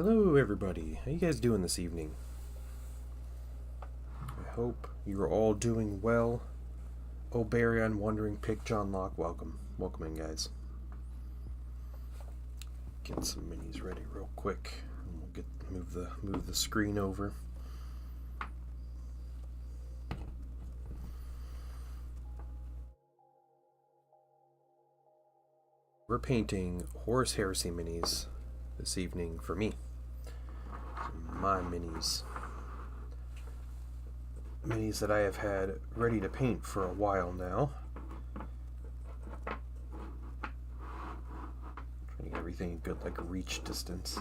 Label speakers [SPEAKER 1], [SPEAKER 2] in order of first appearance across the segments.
[SPEAKER 1] Hello everybody, how you guys doing this evening? I hope you're all doing well. Oberion, Wandering Pick, John Locke, welcome. Welcome in, guys. Get some minis ready real quick. And we'll move the screen over. We're painting Horus Heresy minis this evening for me. My minis that I have had ready to paint for a while now. Trying to get everything good, like reach distance.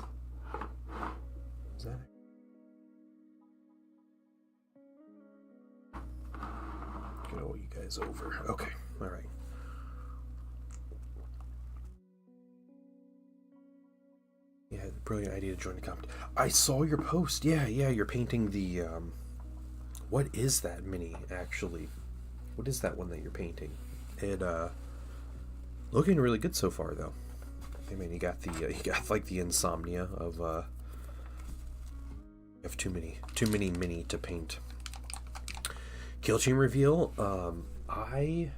[SPEAKER 1] Is that it? Get all you guys over. Okay, all right. Yeah, brilliant idea to join the competition. I saw your post. Yeah, you're painting the, what is that mini, actually? What is that one that you're painting? It, looking really good so far, though. I mean, you got like, the insomnia of, you have too many mini to paint. Kill team reveal, I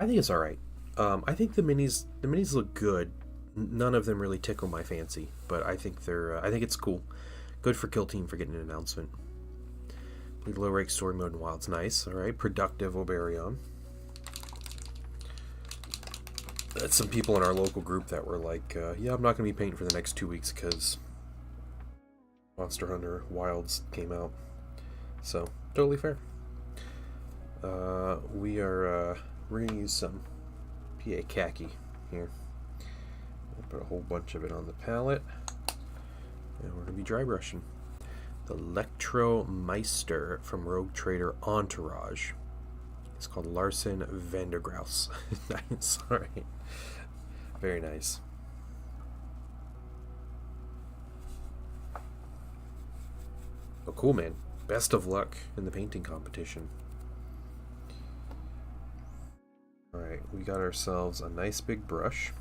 [SPEAKER 1] think it's alright. I think the minis look good. None of them really tickle my fancy, but I think I think it's cool. Good for Kill Team for getting an announcement. Low rake story mode and wild's nice. All right, productive Oberion. That's some people in our local group that were like, "Yeah, I'm not going to be painting for the next 2 weeks because Monster Hunter Wilds came out." So totally fair. We're gonna use some PA khaki here. Put a whole bunch of it on the palette, and we're going to be dry brushing. The Electromeister from Rogue Trader Entourage. It's called Larson Vandergraus. Nice, alright. Very nice. Oh, cool, man. Best of luck in the painting competition. Alright, we got ourselves a nice big brush.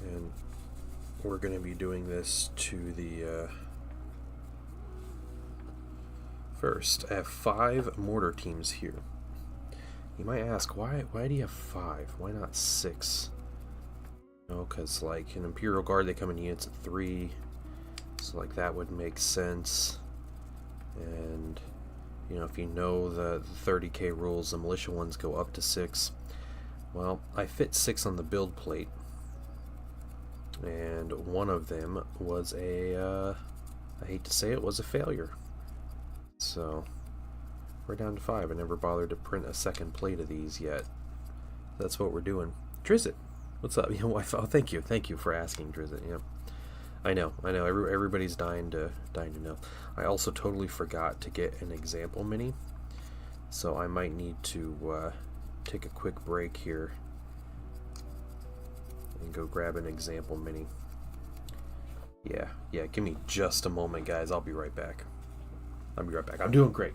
[SPEAKER 1] And we're going to be doing this to the first. I have 5 mortar teams here. You might ask, why do you have 5? Why not 6? No, because like in Imperial Guard they come in units of 3, so like that would make sense. And you know, if you know the 30k rules, the militia ones go up to 6. Well, I fit 6 on the build plate. And one of them was I hate to say it, was a failure. So we're down to 5. I never bothered to print a second plate of these yet. That's what we're doing. Drizzt, what's up? You know, thank you for asking, Drizzt. Yeah, I know. Everybody's dying to know. I also totally forgot to get an example mini, so I might need to take a quick break here and go grab an example mini. Yeah, give me just a moment, guys. I'll be right back. I'm doing great.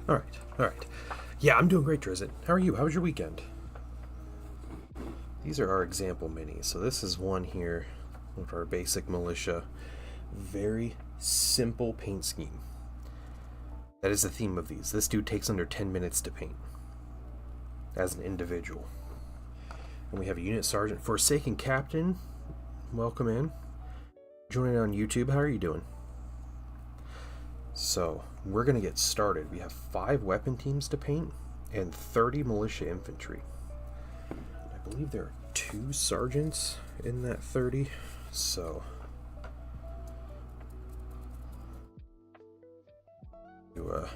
[SPEAKER 1] All right. Yeah, I'm doing great, Drizzt. How are you? How was your weekend? These are our example minis. So this is one here of our basic militia. Very simple paint scheme. That is the theme of these. This dude takes under 10 minutes to paint as an individual. And we have a unit sergeant. Forsaken Captain, welcome in. Joining on YouTube. How are you doing? So we're going to get started. We have 5 weapon teams to paint and 30 militia infantry. I believe there are 2 sergeants in that 30, so do a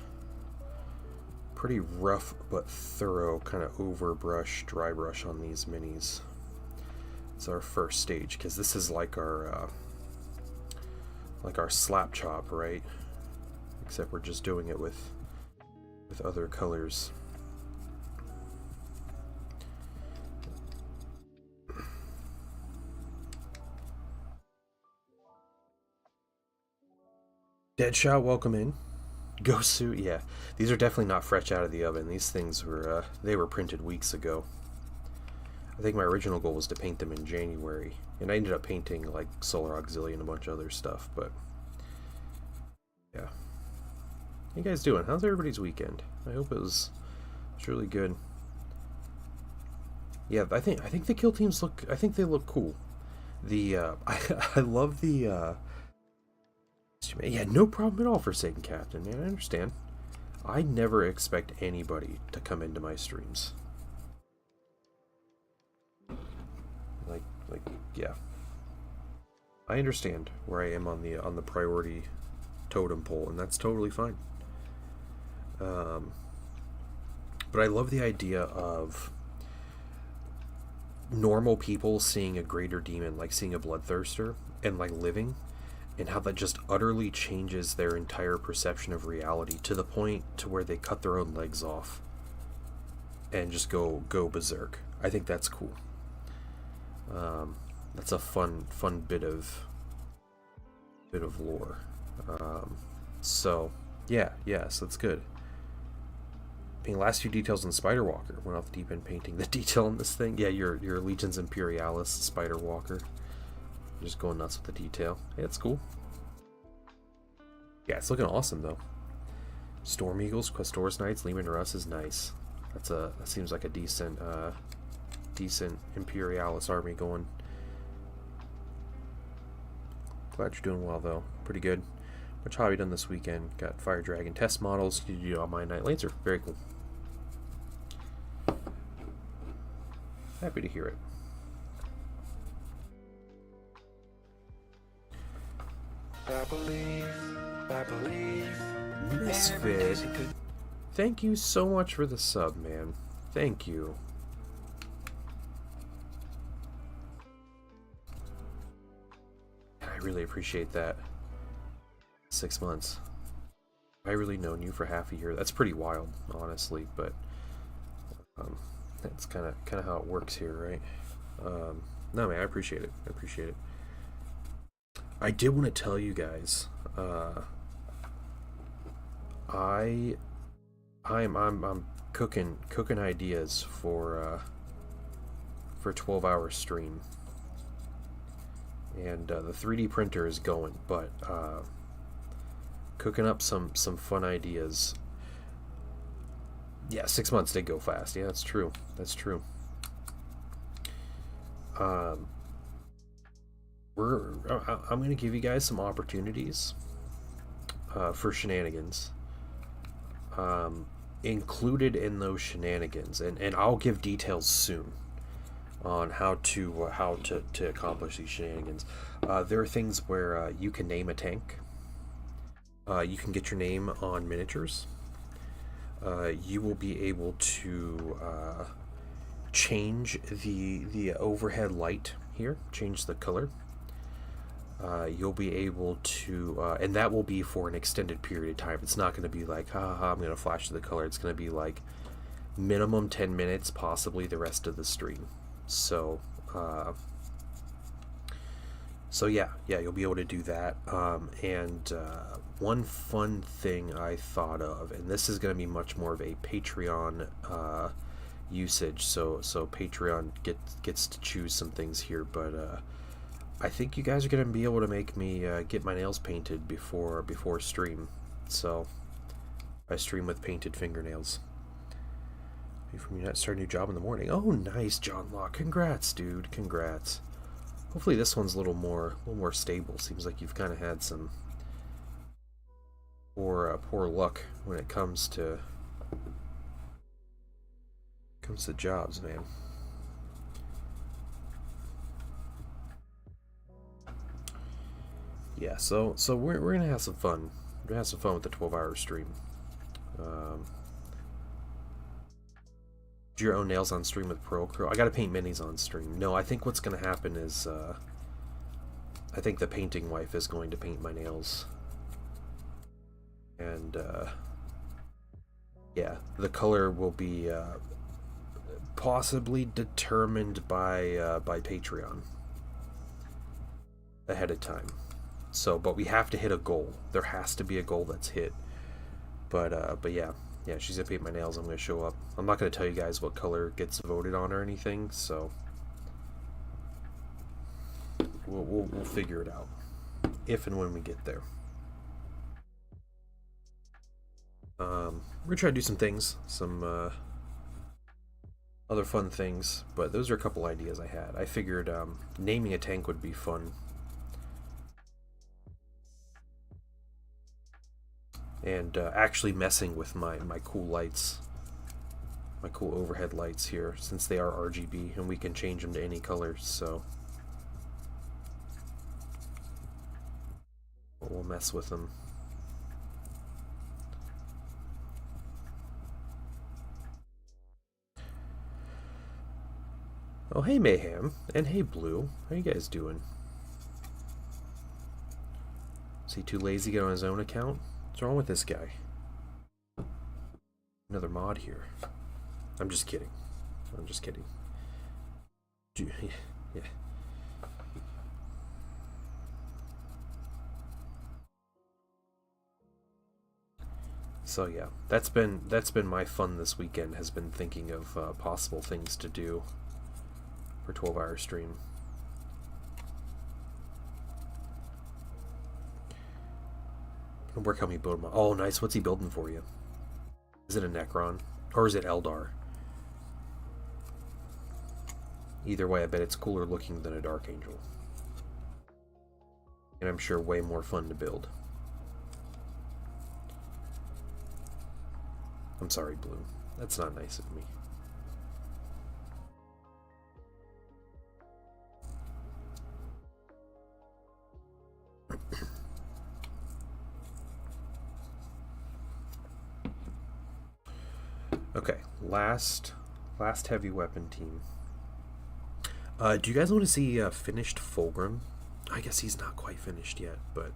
[SPEAKER 1] pretty rough but thorough kind of overbrush, dry brush on these minis. It's our first stage, because this is like our slap chop, right? Except we're just doing it with other colors. Deadshot, welcome in. Ghost suit, yeah. These are definitely not fresh out of the oven. These things were, they were printed weeks ago. I think my original goal was to paint them in January, and I ended up painting like Solar Auxiliary and a bunch of other stuff, but yeah. How you guys doing? How's everybody's weekend? I hope it's really good. Yeah, I think the kill teams look, I think they look cool. The I love the yeah, no problem at all, Forsaken Captain, man. I understand. I never expect anybody to come into my streams. Like, yeah. I understand where I am on the priority totem pole, and that's totally fine. But I love the idea of normal people seeing a greater demon, like seeing a bloodthirster, and like living, and how that just utterly changes their entire perception of reality to the point to where they cut their own legs off and just go berserk. I think that's cool. That's a fun bit of lore. So yeah, so that's good. Painting last few details on Spider Walker. Went off the deep end painting the detail on this thing. Yeah, your Legions Imperialis Spider Walker. Just going nuts with the detail. Yeah, it's cool. Yeah, it's looking awesome though. Storm Eagles, Questors Knights, Lehman Russ is nice. That seems like a decent Imperialis army going. Glad you're doing well though. Pretty good. Much hobby done this weekend. Got Fire Dragon test models. You do on my Knight Lancer. Very cool. Happy to hear it.
[SPEAKER 2] I believe.
[SPEAKER 1] Misfit. Thank you so much for the sub, man. Thank you. I really appreciate that. 6 months. I really known you for half a year. That's pretty wild, honestly, but that's kind of how it works here, right? No, man, I appreciate it. I appreciate it. I did want to tell you guys, I'm cooking ideas for 12-hour stream, and the 3D printer is going, but cooking up some fun ideas. Yeah, 6 months did go fast. Yeah, that's true. That's true. I'm going to give you guys some opportunities for shenanigans. Included in those shenanigans, and I'll give details soon on how to accomplish these shenanigans. There are things where you can name a tank. You can get your name on miniatures. You will be able to change the overhead light here, change the color. You'll be able to, and that will be for an extended period of time. It's not going to be like, I'm going to flash the color. It's going to be like minimum 10 minutes, possibly the rest of the stream. So yeah, you'll be able to do that. And one fun thing I thought of, and this is going to be much more of a Patreon usage. So Patreon gets to choose some things here, but I think you guys are going to be able to make me get my nails painted before stream. So I stream with painted fingernails. From you start a new job in the morning. Oh, nice, John Locke. Congrats, dude. Congrats. Hopefully this one's a little more stable. Seems like you've kind of had some poor luck when it comes to jobs, man. Yeah, so we're gonna have some fun. We're gonna have some fun with the 12-hour stream. Do your own nails on stream with Pearl Crow? I gotta paint minis on stream. No, I think what's gonna happen is I think the painting wife is going to paint my nails. And yeah, the color will be possibly determined by Patreon ahead of time. So, but we have to hit a goal. There has to be a goal that's hit. But yeah, she's gonna paint my nails. I'm gonna show up. I'm not gonna tell you guys what color gets voted on or anything. So we'll figure it out if and when we get there. We're gonna try to do some things, some other fun things, but those are a couple ideas I had. I figured naming a tank would be fun. And actually messing with my cool lights, my cool overhead lights here, since they are RGB and we can change them to any colors, so we'll mess with them. Oh, hey Mayhem, and hey Blue, how you guys doing? Is he too lazy to get on his own account? What's wrong with this guy? Another mod here. I'm just kidding. I'm just kidding. Yeah. So yeah, that's been my fun this weekend. Has been thinking of possible things to do for 12-hour stream. Work, help me build my... Oh, nice. What's he building for you? Is it a Necron? Or is it Eldar? Either way, I bet it's cooler looking than a Dark Angel. And I'm sure way more fun to build. I'm sorry, Blue. That's not nice of me. Okay, last heavy weapon team. Do you guys want to see finished Fulgrim? I guess he's not quite finished yet, but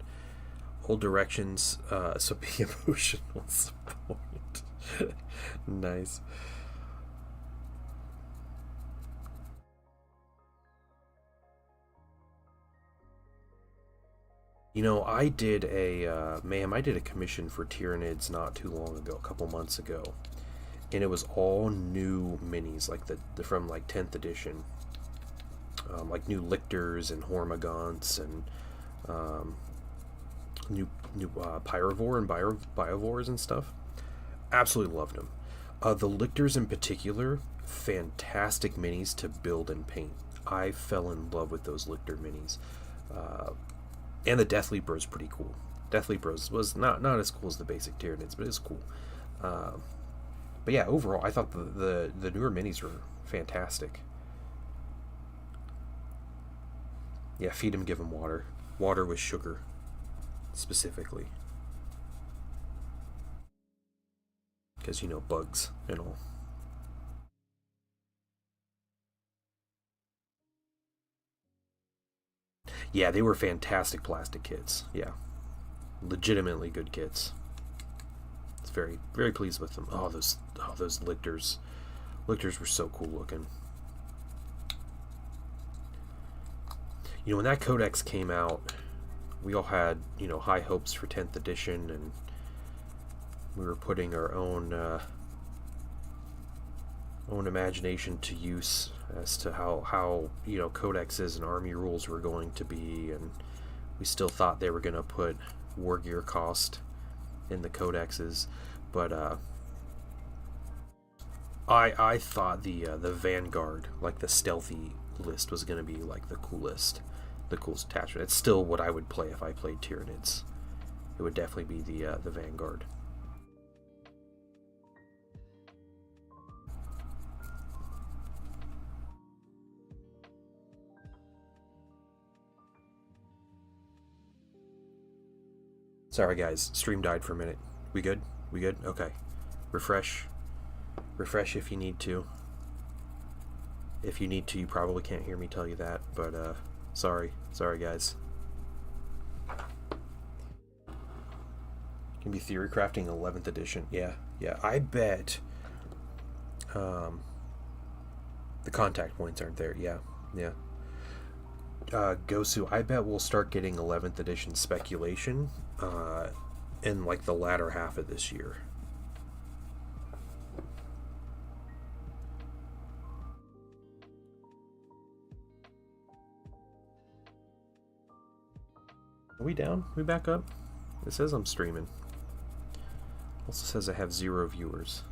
[SPEAKER 1] old directions. So be emotional support. Nice. You know, I did a commission for Tyranids not too long ago, a couple months ago, and it was all new minis, like the from like 10th edition, like new Lictors and Hormagaunts and new Pyrovore and Biovores and stuff. Absolutely loved them. The Lictors in particular, fantastic minis to build and paint. I fell in love with those Lictor minis. And the Death Leaper is pretty cool. Death Leaper was not as cool as the basic Tyranids, but it's cool. But yeah, overall, I thought the newer minis were fantastic. Yeah, feed him, give him water. Water with sugar, specifically. Because, you know, bugs and all. Yeah, they were fantastic plastic kits. Yeah. Legitimately good kits. It's very, very pleased with them. Oh, those Lictors. Lictors were so cool looking. You know, when that codex came out, we all had, you know, high hopes for 10th edition, and we were putting our own imagination to use as to how you know, codexes and army rules were going to be, and we still thought they were going to put war gear cost in the codexes, but I thought the Vanguard, like the stealthy list, was going to be like the coolest attachment. It's still what I would play if I played Tyranids. It would definitely be the Vanguard. Sorry guys, stream died for a minute. We good? We good? Okay. Refresh. Refresh if you need to. If you need to, you probably can't hear me tell you that, but sorry. Sorry guys. Can be theory crafting 11th edition. Yeah, yeah. I bet the contact points aren't there. Yeah, yeah. Gosu, I bet we'll start getting 11th edition speculation in like the latter half of this year. Are we down? We back up? It says I'm streaming. Also says I have 0 viewers.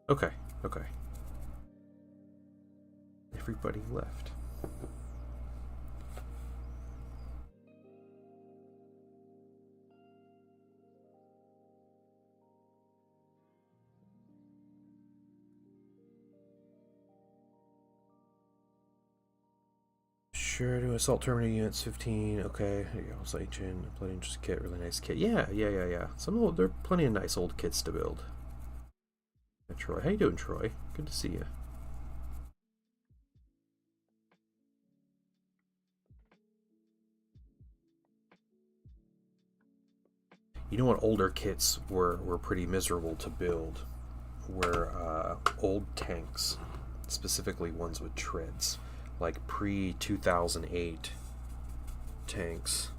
[SPEAKER 1] Okay, okay. Everybody left. Sure, to assault terminator units 15. Okay, there you go. It's ancient, plenty just kit, really nice kit. Yeah. Some of there are plenty of nice old kits to build. Yeah, Troy, how you doing, Troy? Good to see you. You know what older kits were pretty miserable to build? Were old tanks, specifically ones with treads. Like pre-2008 tanks,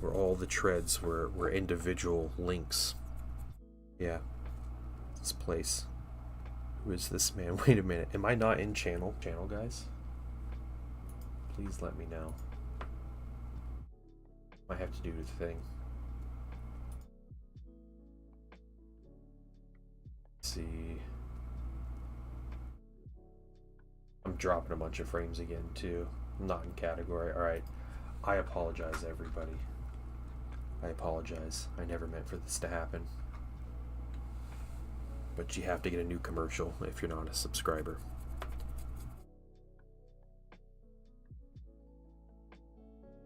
[SPEAKER 1] where all the treads were individual links. Yeah. This place. Who is this man? Wait a minute. Am I not in channel, guys? Please let me know. I have to do the thing. Let's see. I'm dropping a bunch of frames again too. I'm not in category. Alright. I apologize, everybody. I apologize. I never meant for this to happen. But you have to get a new commercial if you're not a subscriber.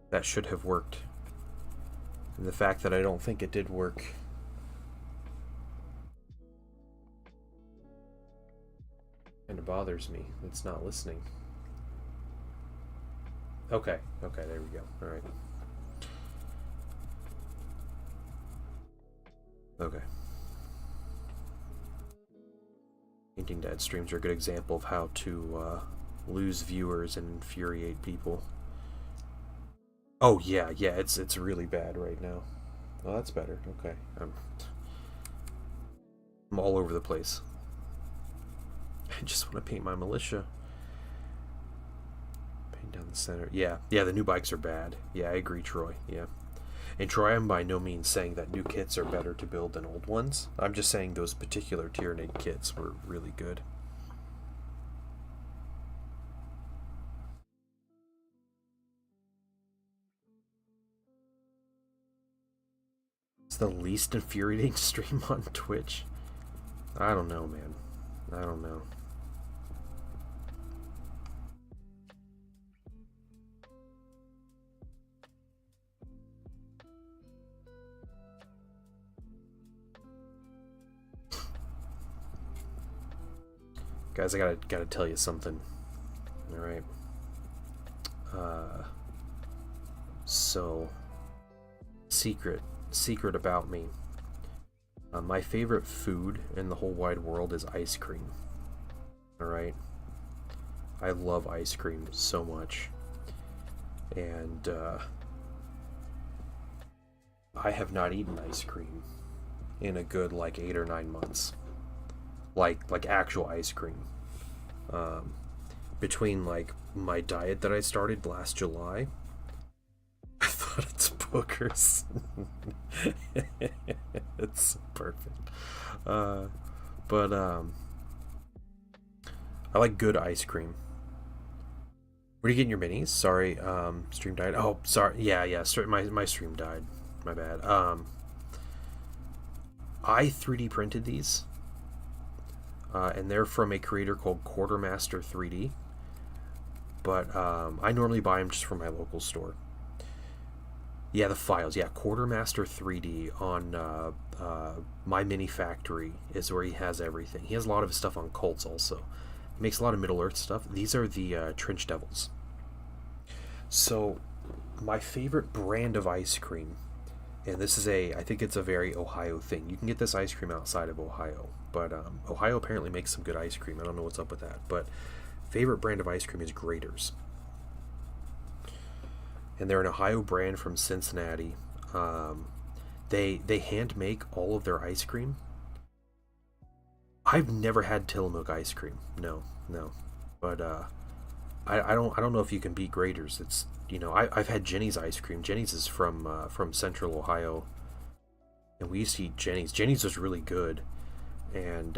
[SPEAKER 1] That should have worked. And the fact that I don't think it did work kind of bothers me. It's not listening. Okay, there we go. Alright. Okay. Painting Dad streams are a good example of how to lose viewers and infuriate people. Oh yeah, it's really bad right now. Oh, that's better. Okay. I'm all over the place. I just want to paint my militia. Paint down the center. Yeah, the new bikes are bad. Yeah, I agree, Troy. Yeah. And Troy, I'm by no means saying that new kits are better to build than old ones. I'm just saying those particular Tyranid kits were really good. It's the least infuriating stream on Twitch. I don't know, man. I don't know. Guys, I gotta tell you something. Alright. So, secret about me. My favorite food in the whole wide world is ice cream. Alright? I love ice cream so much. And, I have not eaten ice cream in a good, like, 8 or 9 months. Like actual ice cream. Between like my diet that I started last July, I thought it's boogers. It's perfect. But I like good ice cream. Where are you getting your minis? Sorry, stream died. Oh, sorry. Yeah. My stream died. My bad. I 3D printed these. And they're from a creator called Quartermaster 3D. but I normally buy them just from my local store. Yeah, the files. Yeah, Quartermaster 3D on My Mini Factory is where he has everything. He has a lot of his stuff on Cults also. He makes a lot of Middle Earth stuff. These are the Trench Devils. So, my favorite brand of ice cream, and this is I think it's a very Ohio thing. You can get this ice cream outside of Ohio, but Ohio apparently makes some good ice cream. I don't know what's up with that, but favorite brand of ice cream is Graeter's. And they're an Ohio brand from Cincinnati. They hand make all of their ice cream. I've never had Tillamook ice cream. No, but I don't know if you can beat Graeter's. It's I've had Jenny's ice cream. Jenny's is from Central Ohio, and we used to eat Jenny's. Jenny's was really good, and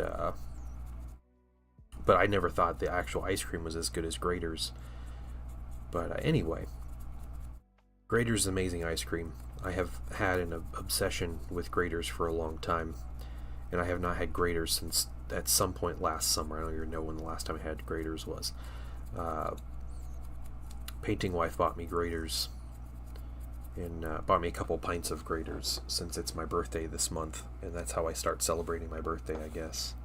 [SPEAKER 1] but I never thought the actual ice cream was as good as Graeter's. But anyway. Graeter's amazing ice cream. I have had an obsession with Graeter's for a long time, and I have not had Graeter's since at some point last summer. I don't even know when the last time I had Graeter's was. Painting wife bought me Graeter's, and bought me a couple pints of Graeter's since it's my birthday this month, and that's how I start celebrating my birthday, I guess.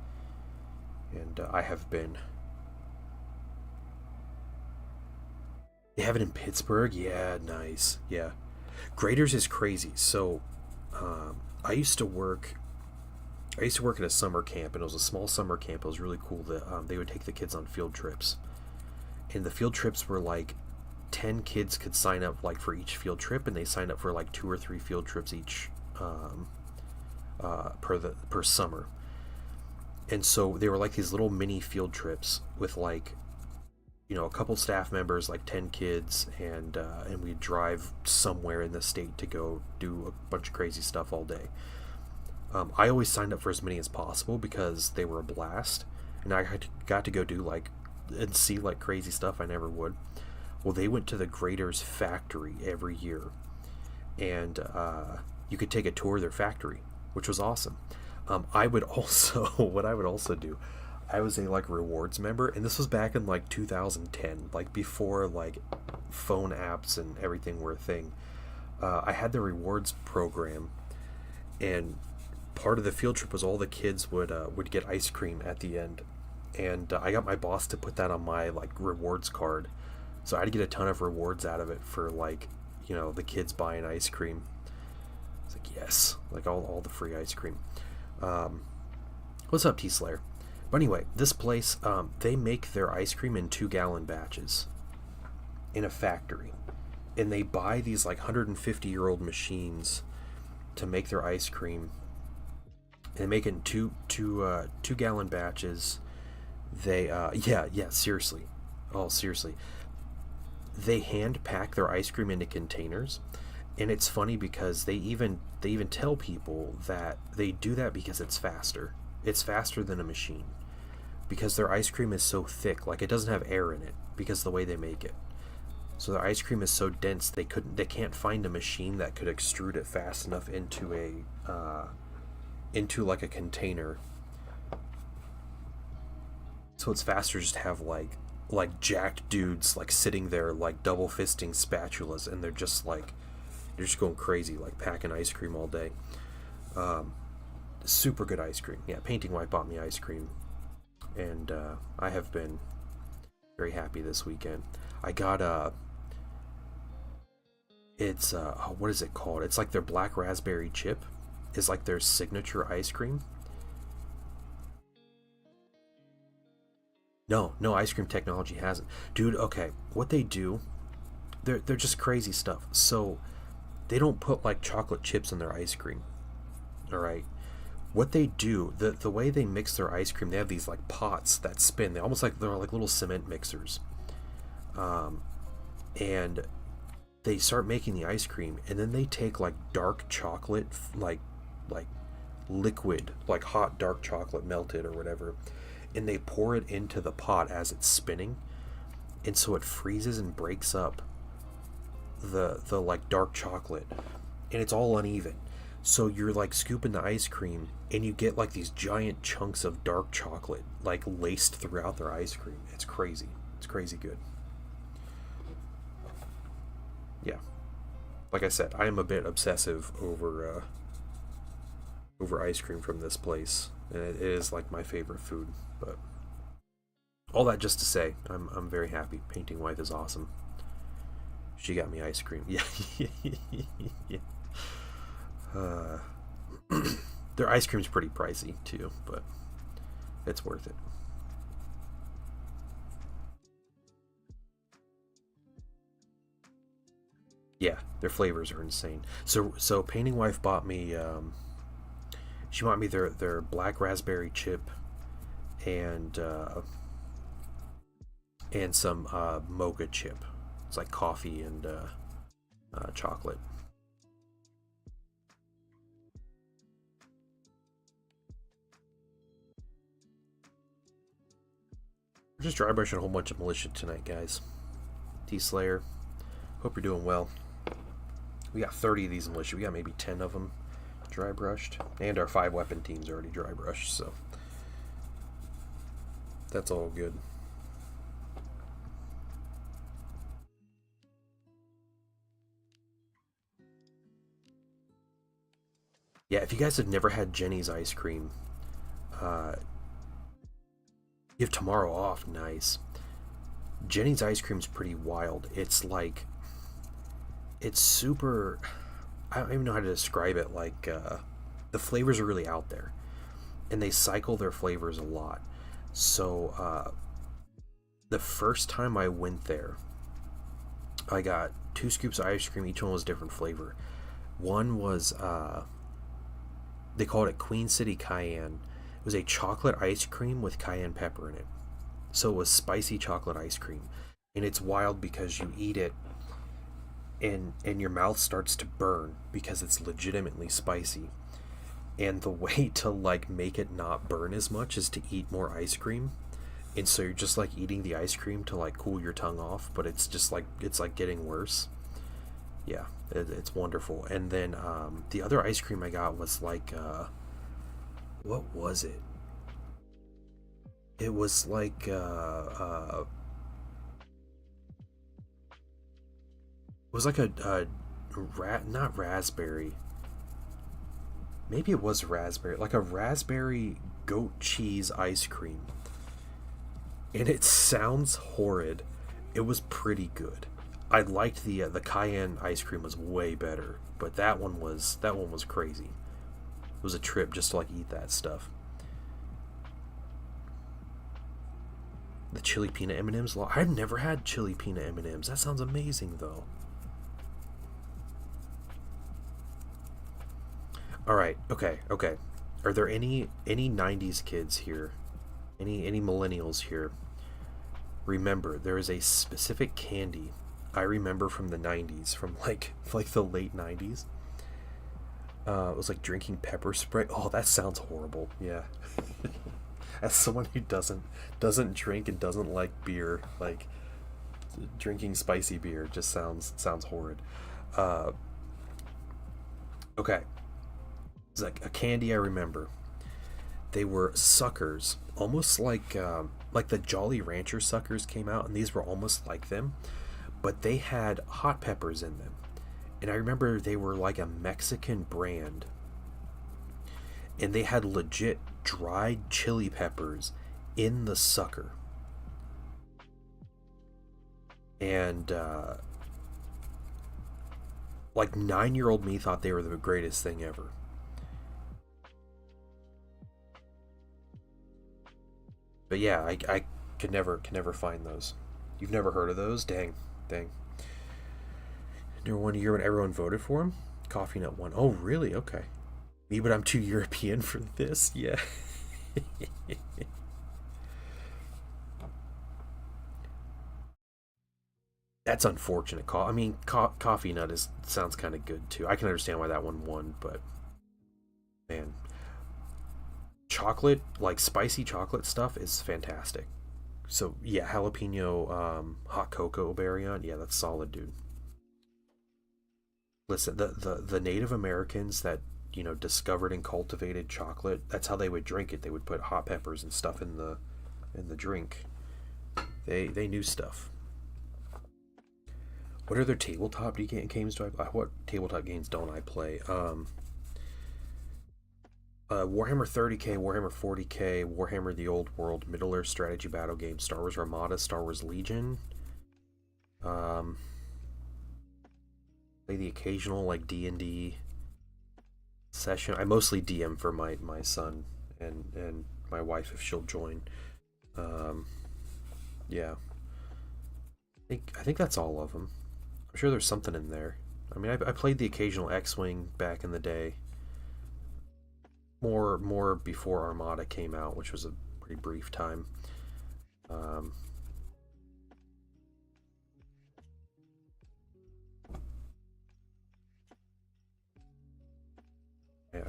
[SPEAKER 1] And I have been. They have it in Pittsburgh? Yeah, nice. Yeah. Graeter's is crazy. So, I used to work at a summer camp, and it was a small summer camp. It was really cool that they would take the kids on field trips. And the field trips were like 10 kids could sign up like for each field trip, and they signed up for like 2 or 3 field trips each per summer. And so they were like these little mini field trips with like a couple staff members, like 10 kids, and we'd drive somewhere in the state to go do a bunch of crazy stuff all day. I always signed up for as many as possible because they were a blast, and I got to go do and see crazy stuff I never would. Well, they went to the Graeter's factory every year, and you could take a tour of their factory, which was awesome. I would also, what I would also do, I was a rewards member, and this was back in 2010, before phone apps and everything were a thing. I had the rewards program, and part of the field trip was all the kids would get ice cream at the end, and I got my boss to put that on my rewards card, so I had to get a ton of rewards out of it for the kids buying ice cream. It's yes, all the free ice cream. What's up, T-Slayer? But anyway, this place, they make their ice cream in 2-gallon batches in a factory. And they buy these 150-year-old machines to make their ice cream. And they make it in two-gallon batches. They, seriously. Oh, seriously. They hand pack their ice cream into containers. And it's funny because they even tell people that they do that because it's faster. It's faster than a machine. Because their ice cream is so thick, it doesn't have air in it because of the way they make it. So their ice cream is so dense they can't find a machine that could extrude it fast enough into a container. So it's faster just to have jacked dudes sitting there double fisting spatulas, and they're just going crazy packing ice cream all day. Super good ice cream. Yeah, Painting White bought me ice cream. And I have been very happy this weekend. I got what is it called? It's their black raspberry chip is their signature ice cream. No, Ice Cream Technology hasn't. Dude, okay, what they do, they're just crazy stuff. So they don't put chocolate chips in their ice cream. Alright? What they do, the way they mix their ice cream, they have these pots that spin. They almost they're little cement mixers. And they start making the ice cream, and then they take dark chocolate, liquid, hot dark chocolate melted or whatever, and they pour it into the pot as it's spinning, and so it freezes and breaks up the dark chocolate, and it's all uneven. So you're scooping the ice cream, and you get these giant chunks of dark chocolate laced throughout their ice cream. It's crazy. It's crazy good. yeah, like I said, I am a bit obsessive over ice cream from this place, and it is like my favorite food. But all that just to say, I'm very happy. Painting wife is awesome. She got me ice cream. Yeah, yeah. Their ice cream's pretty pricey too, but it's worth it. Yeah, their flavors are insane. So painting wife bought me. She bought me their black raspberry chip and some mocha chip. It's like coffee and chocolate. We're just dry brushing a whole bunch of militia tonight, guys. T-Slayer, hope you're doing well. We got 30 of these militia. We got maybe 10 of them dry brushed. And our 5 weapon teams already dry brushed, so that's all good. Yeah, if you guys have never had Jenny's ice cream, you have tomorrow off. Nice. Jenny's ice cream's pretty wild. It's like, it's super, I don't even know how to describe it. Like, the flavors are really out there, and they cycle their flavors a lot. So, the first time I went there, I got 2 scoops of ice cream. Each one was different flavor. One was, they called it Queen City Cayenne. It was a chocolate ice cream with cayenne pepper in it. So it was spicy chocolate ice cream. And it's wild because you eat it and your mouth starts to burn because it's legitimately spicy. And the way to like make it not burn as much is to eat more ice cream. And so you're just like eating the ice cream to like cool your tongue off, but it's just like getting worse. Yeah, it's wonderful. And then the other ice cream I got was like what was it? It was like it was like not raspberry. Maybe it was raspberry, like a raspberry goat cheese ice cream. And it sounds horrid. It was pretty good. I liked the cayenne ice cream was way better, but that one was crazy. It was a trip just to like eat that stuff. The chili peanut M&Ms. I've never had chili peanut M&Ms. That sounds amazing though. All right. Okay. Okay. Are there any 90s kids here? Any millennials here? Remember, there is a specific candy I remember from the 90s, from like the late 90s. It was like drinking pepper spray. Oh, that sounds horrible. Yeah. As someone who doesn't drink and doesn't like beer, like drinking spicy beer just sounds horrid. Okay. It's like a candy I remember. They were suckers, almost like the Jolly Rancher suckers came out, and these were almost like them, but they had hot peppers in them. And I remember they were like a Mexican brand, and they had legit dried chili peppers in the sucker. And like 9-year-old me thought they were the greatest thing ever. But yeah, I can never find those. You've never heard of those? Dang. Never one year when everyone voted for him? Coffee Nut won. Oh, really? Okay. Me, but I'm too European for this? Yeah. That's unfortunate. I mean, Coffee Nut sounds kind of good, too. I can understand why that one won, but... Man. Chocolate, like spicy chocolate stuff, is fantastic. So, yeah, jalapeno hot cocoa berry on. Yeah, that's solid, dude. Listen, the Native Americans that discovered and cultivated chocolate, that's how they would drink it. They would put hot peppers and stuff in the drink. They knew stuff. What other tabletop games do I play? What tabletop games don't I play? Warhammer 30k, Warhammer 40k, Warhammer The Old World, Middle-earth strategy battle games, Star Wars Armada, Star Wars Legion. Play the occasional like D&D session. I mostly DM for my son and my wife if she'll join. Yeah, I think that's all of them. I'm sure there's something in there. I mean, I played the occasional X-Wing back in the day. More before Armada came out, which was a pretty brief time. I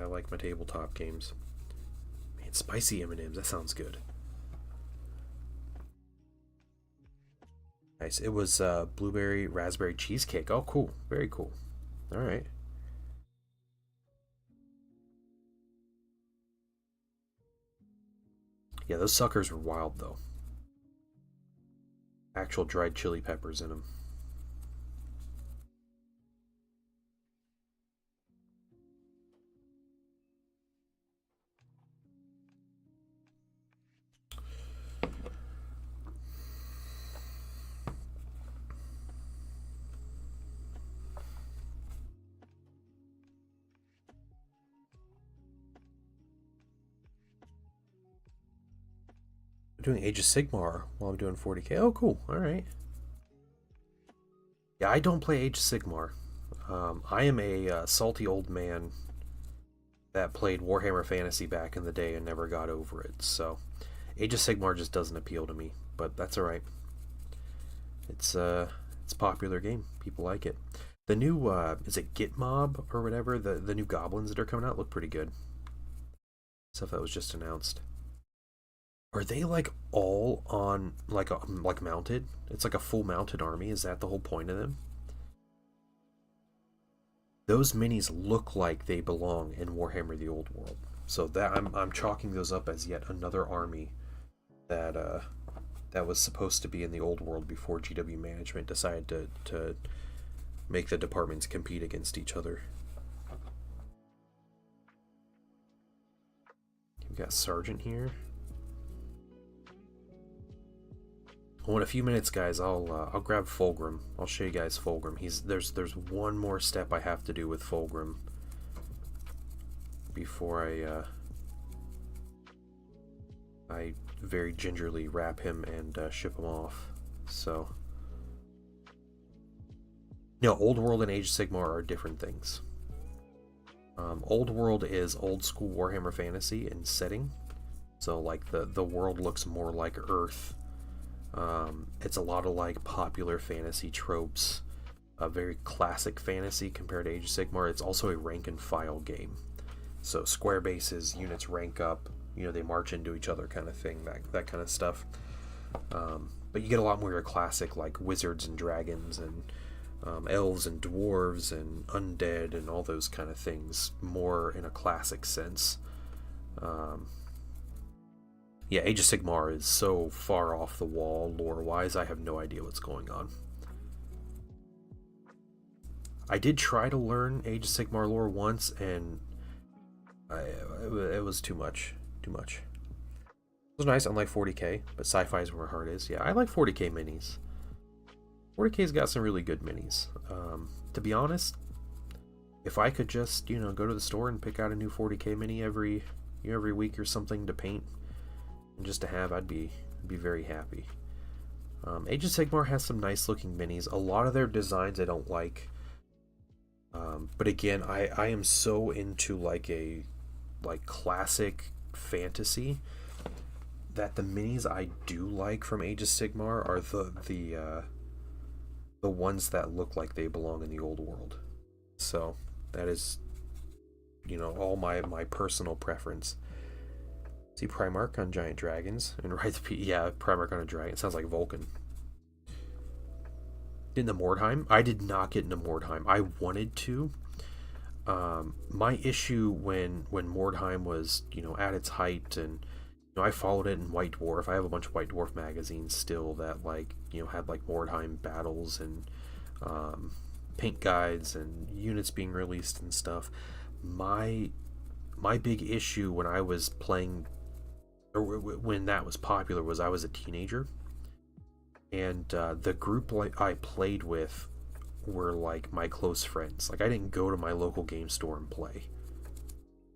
[SPEAKER 1] like my tabletop games. Man, spicy M&Ms, that sounds good. Nice. It was blueberry raspberry cheesecake. Oh, cool. Very cool. All right. Yeah, those suckers were wild though. Actual dried chili peppers in them. I'm doing Age of Sigmar while I'm doing 40k. Oh, cool. All right. Yeah, I don't play Age of Sigmar. I am a salty old man that played Warhammer Fantasy back in the day and never got over it. So, Age of Sigmar just doesn't appeal to me, but that's all right. It's a popular game. People like it. The new is it Gitmob or whatever? The new goblins that are coming out look pretty good. Stuff that was just announced. Are they like all on like mounted? It's like a full mounted army. Is that the whole point of them? Those minis look like they belong in Warhammer the Old World. So that I'm chalking those up as yet another army that that was supposed to be in the Old World before GW management decided to make the departments compete against each other. We've got Sergeant here. Well, in a few minutes, guys, I'll grab Fulgrim. I'll show you guys Fulgrim. There's one more step I have to do with Fulgrim before I very gingerly wrap him and ship him off. So, no, Old World and Age of Sigmar are different things. Old World is old school Warhammer Fantasy in setting, so like the world looks more like Earth. It's a lot of like popular fantasy tropes, a very classic fantasy compared to Age of Sigmar. It's also a rank and file game, so square bases, units rank up, you know, they march into each other kind of thing, that kind of stuff. But you get a lot more your classic like wizards and dragons and elves and dwarves and undead and all those kind of things, more in a classic sense. Yeah, Age of Sigmar is so far off the wall lore-wise, I have no idea what's going on. I did try to learn Age of Sigmar lore once, and it was too much. Too much. It was nice, unlike 40k, but sci-fi is where my heart is. Yeah, I like 40k minis. 40k's got some really good minis. To be honest, if I could just, you know, go to the store and pick out a new 40k mini every week or something to paint, and just to have, I'd be very happy. Age of Sigmar has some nice looking minis. A lot of their designs I don't like, but again, I am so into like classic fantasy that the minis I do like from Age of Sigmar are the ones that look like they belong in the Old World. So that is, you know, all my personal preference. See Primarch on giant dragons and right yeah, Primarch on a dragon. It sounds like Vulcan. Into Mordheim? I did not get into Mordheim. I wanted to. My issue when Mordheim was, you know, at its height, and you know, I followed it in White Dwarf. I have a bunch of White Dwarf magazines still that, like, you know, had like Mordheim battles and paint guides and units being released and stuff. My big issue when I was playing, or when that was popular, was I was a teenager, and the group I played with were like my close friends. Like, I didn't go to my local game store and play.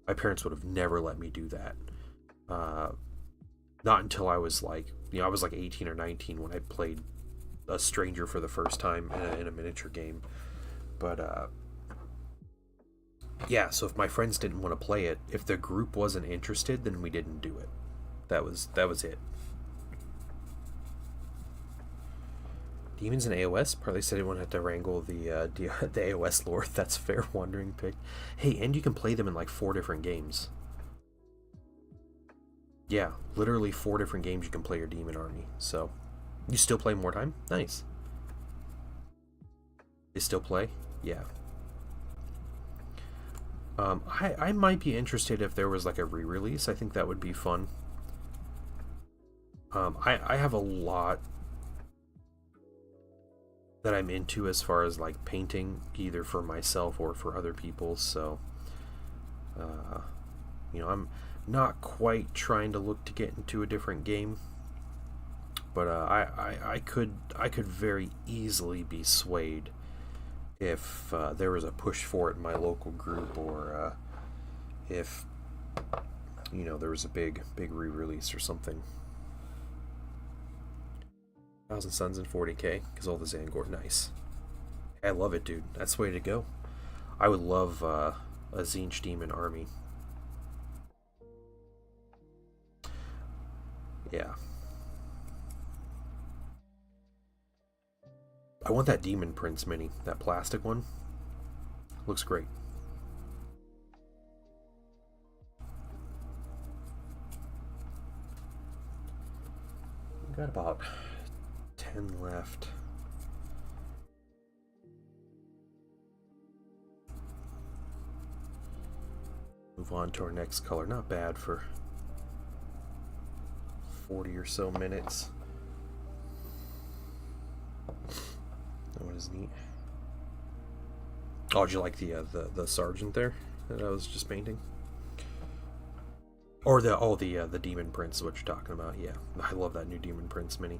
[SPEAKER 1] My parents would have never let me do that. Not until I was like, I was like 18 or 19 when I played a stranger for the first time in a miniature game. But yeah, so if my friends didn't want to play it, if the group wasn't interested, then we didn't do it. That was it. Demons in AOS? Partly said he wouldn't have to wrangle the AOS lore. That's fair. Wandering pick. Hey, and you can play them in like 4 different games. Yeah, literally 4 different games you can play your demon army. So, you still play more time? Nice. They still play? Yeah. I might be interested if there was like a re-release. I think that would be fun. I have a lot that I'm into as far as like painting, either for myself or for other people. So, I'm not quite trying to look to get into a different game, but I could very easily be swayed if there was a push for it in my local group, or if there was a big re-release or something. 1,000 Suns and 40k because all the Zangor. Nice. I love it, dude. That's the way to go. I would love a Tzeentch demon army. Yeah. I want that Demon Prince mini, that plastic one. Looks great. We've got about 10 left. Move on to our next color. Not bad for 40 or so minutes. That one is neat. Oh, did you like the sergeant there that I was just painting? Or the Demon Prince is what you're talking about. Yeah, I love that new Demon Prince mini.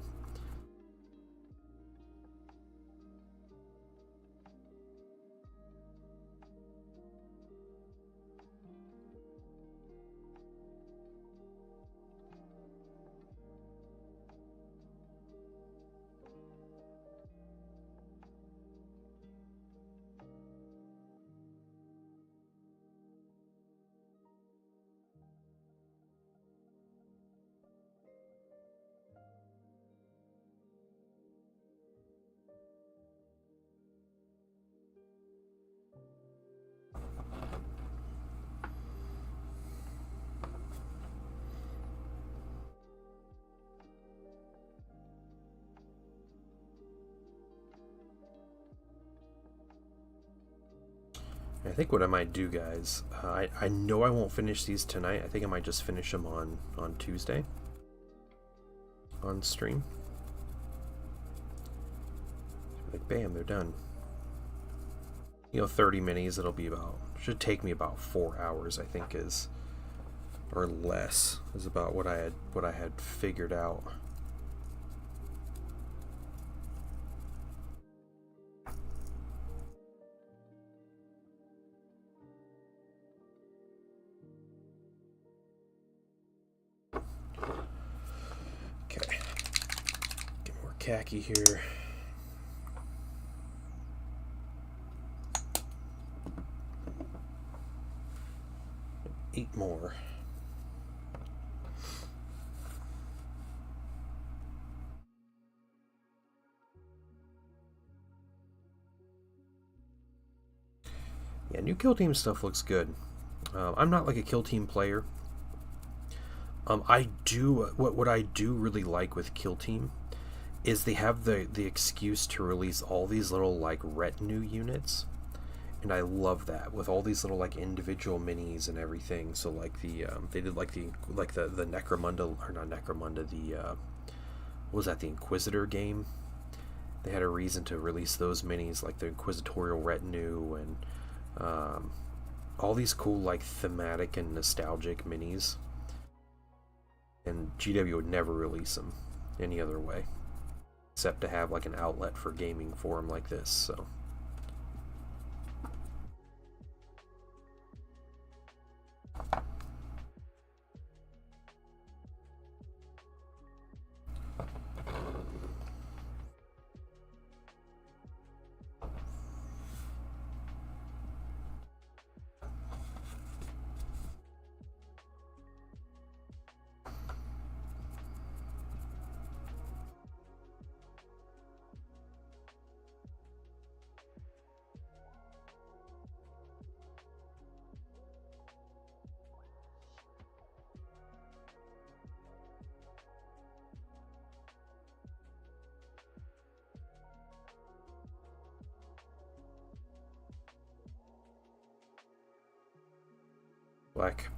[SPEAKER 1] I think what I might do, guys, I know I won't finish these tonight. I think I might just finish them on Tuesday on stream. Like, bam, they're done. 30 minis. It'll be should take me about 4 hours, I think, or less, is about what I had figured out. Khaki here. Eight more. Yeah, new kill team stuff looks good. I'm not like a kill team player. I do what I do really like with kill team is they have the excuse to release all these little like retinue units, and I love that, with all these little like individual minis and everything. So like they did like the Necromunda, or not Necromunda, what was that, the Inquisitor game? they had a reason to release those minis, like the Inquisitorial Retinue and all these cool, like, thematic and nostalgic minis. And GW would never release them any other way, except to have, like, an outlet for gaming for them like this, so...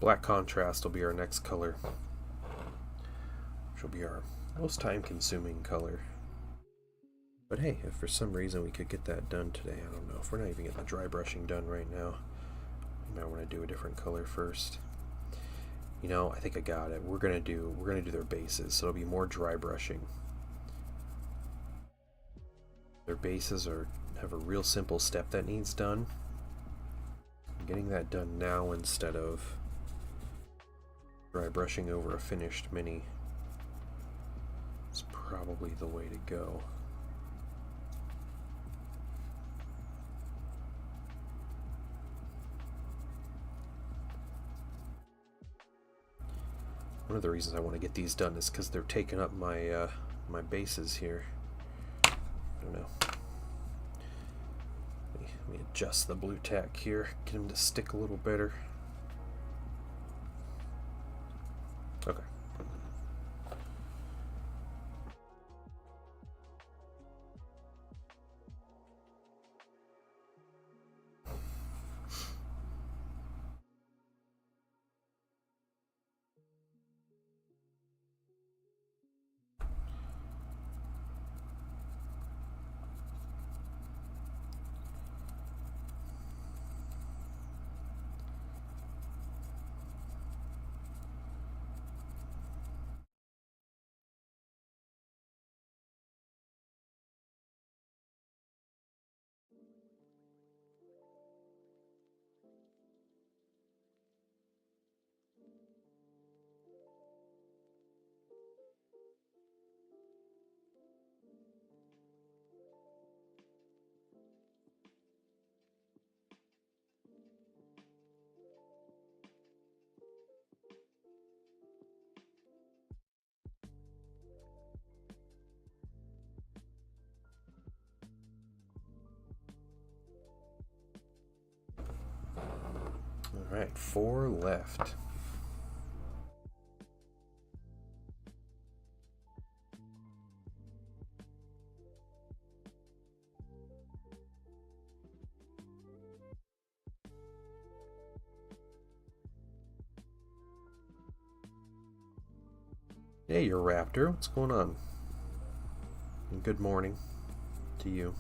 [SPEAKER 1] Black contrast will be our next color, which will be our most time-consuming color. But hey, if for some reason we could get that done today, I don't know. If we're not even getting the dry brushing done right now, we might want to do a different color first. You know, I think I got it. We're gonna do their bases, so it'll be more dry brushing. Their bases have a real simple step that needs done. Getting that done now instead of dry brushing over a finished mini is probably the way to go. One of the reasons I want to get these done is because they're taking up my my bases here. I don't know. Let me adjust the blue tack here, get them to stick a little better. Okay. Alright, 4 left. Hey, you're a raptor. What's going on? And good morning to you.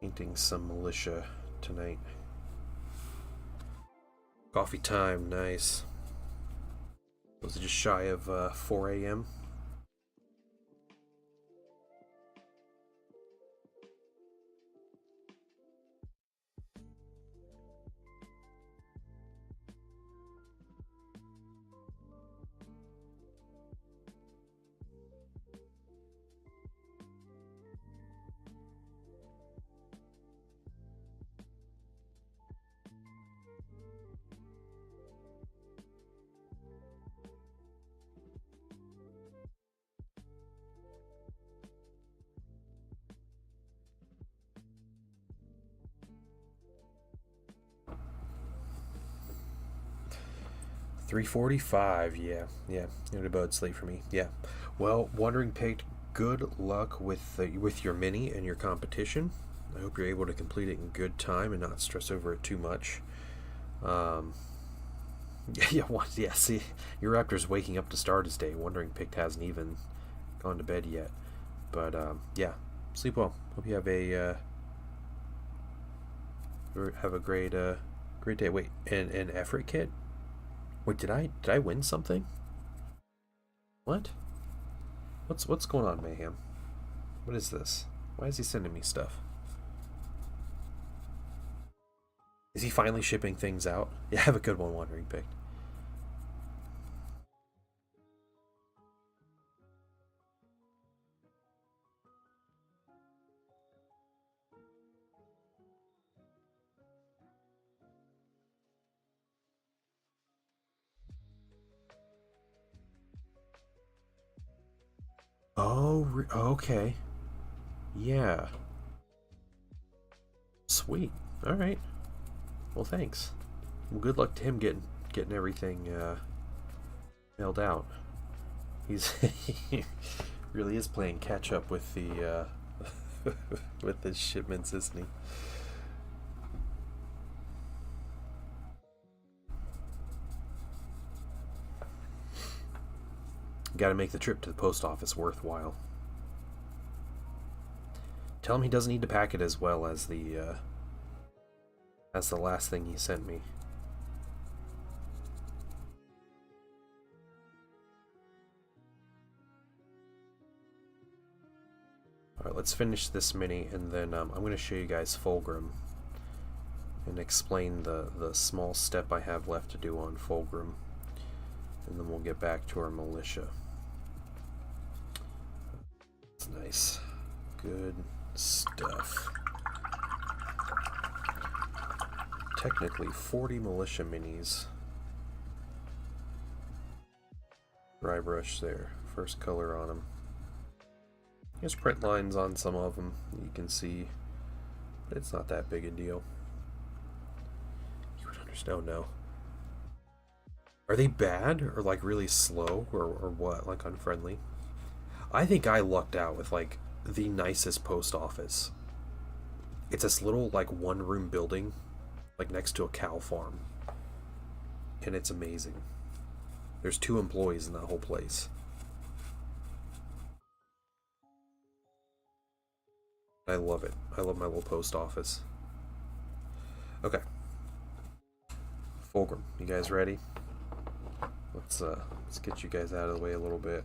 [SPEAKER 1] Painting some militia tonight. Coffee time, nice. Was it just shy of 4 a.m.? $3:45, yeah. You're about to sleep for me. Yeah. Well, Wandering Pig, good luck with your mini and your competition. I hope you're able to complete it in good time and not stress over it too much. Um, yeah. See, your Raptor's waking up to start his day. Wandering Pig hasn't even gone to bed yet. But yeah, sleep well. Hope you have a great day. Wait, an effort kit? Wait, did I win something? What? What's going on, Mayhem? What is this? Why is he sending me stuff? Is he finally shipping things out? Yeah, have a good one, Wandering Pig. Oh, okay. Yeah. Sweet. All right. Well, thanks. Well, good luck to him getting everything mailed out. He's he really is playing catch up with the with the shipments, isn't he? Got to make the trip to the post office worthwhile. Tell him he doesn't need to pack it as well as the last thing he sent me. Alright, let's finish this mini, and then I'm going to show you guys Fulgrim and explain the small step I have left to do on Fulgrim, and then we'll get back to our militia. It's nice. Good stuff. Technically 40 militia minis. Dry brush there. First color on them. There's print lines on some of them, you can see, but it's not that big a deal. You would understand. Oh no. Are they bad, or like really slow, or what? Like unfriendly? I think I lucked out with like the nicest post office. It's this little like one-room building, like next to a cow farm, and it's amazing. There's 2 employees in that whole place. I love it. I love my little post office. Okay. Fulgrim, you guys ready? Let's get you guys out of the way a little bit.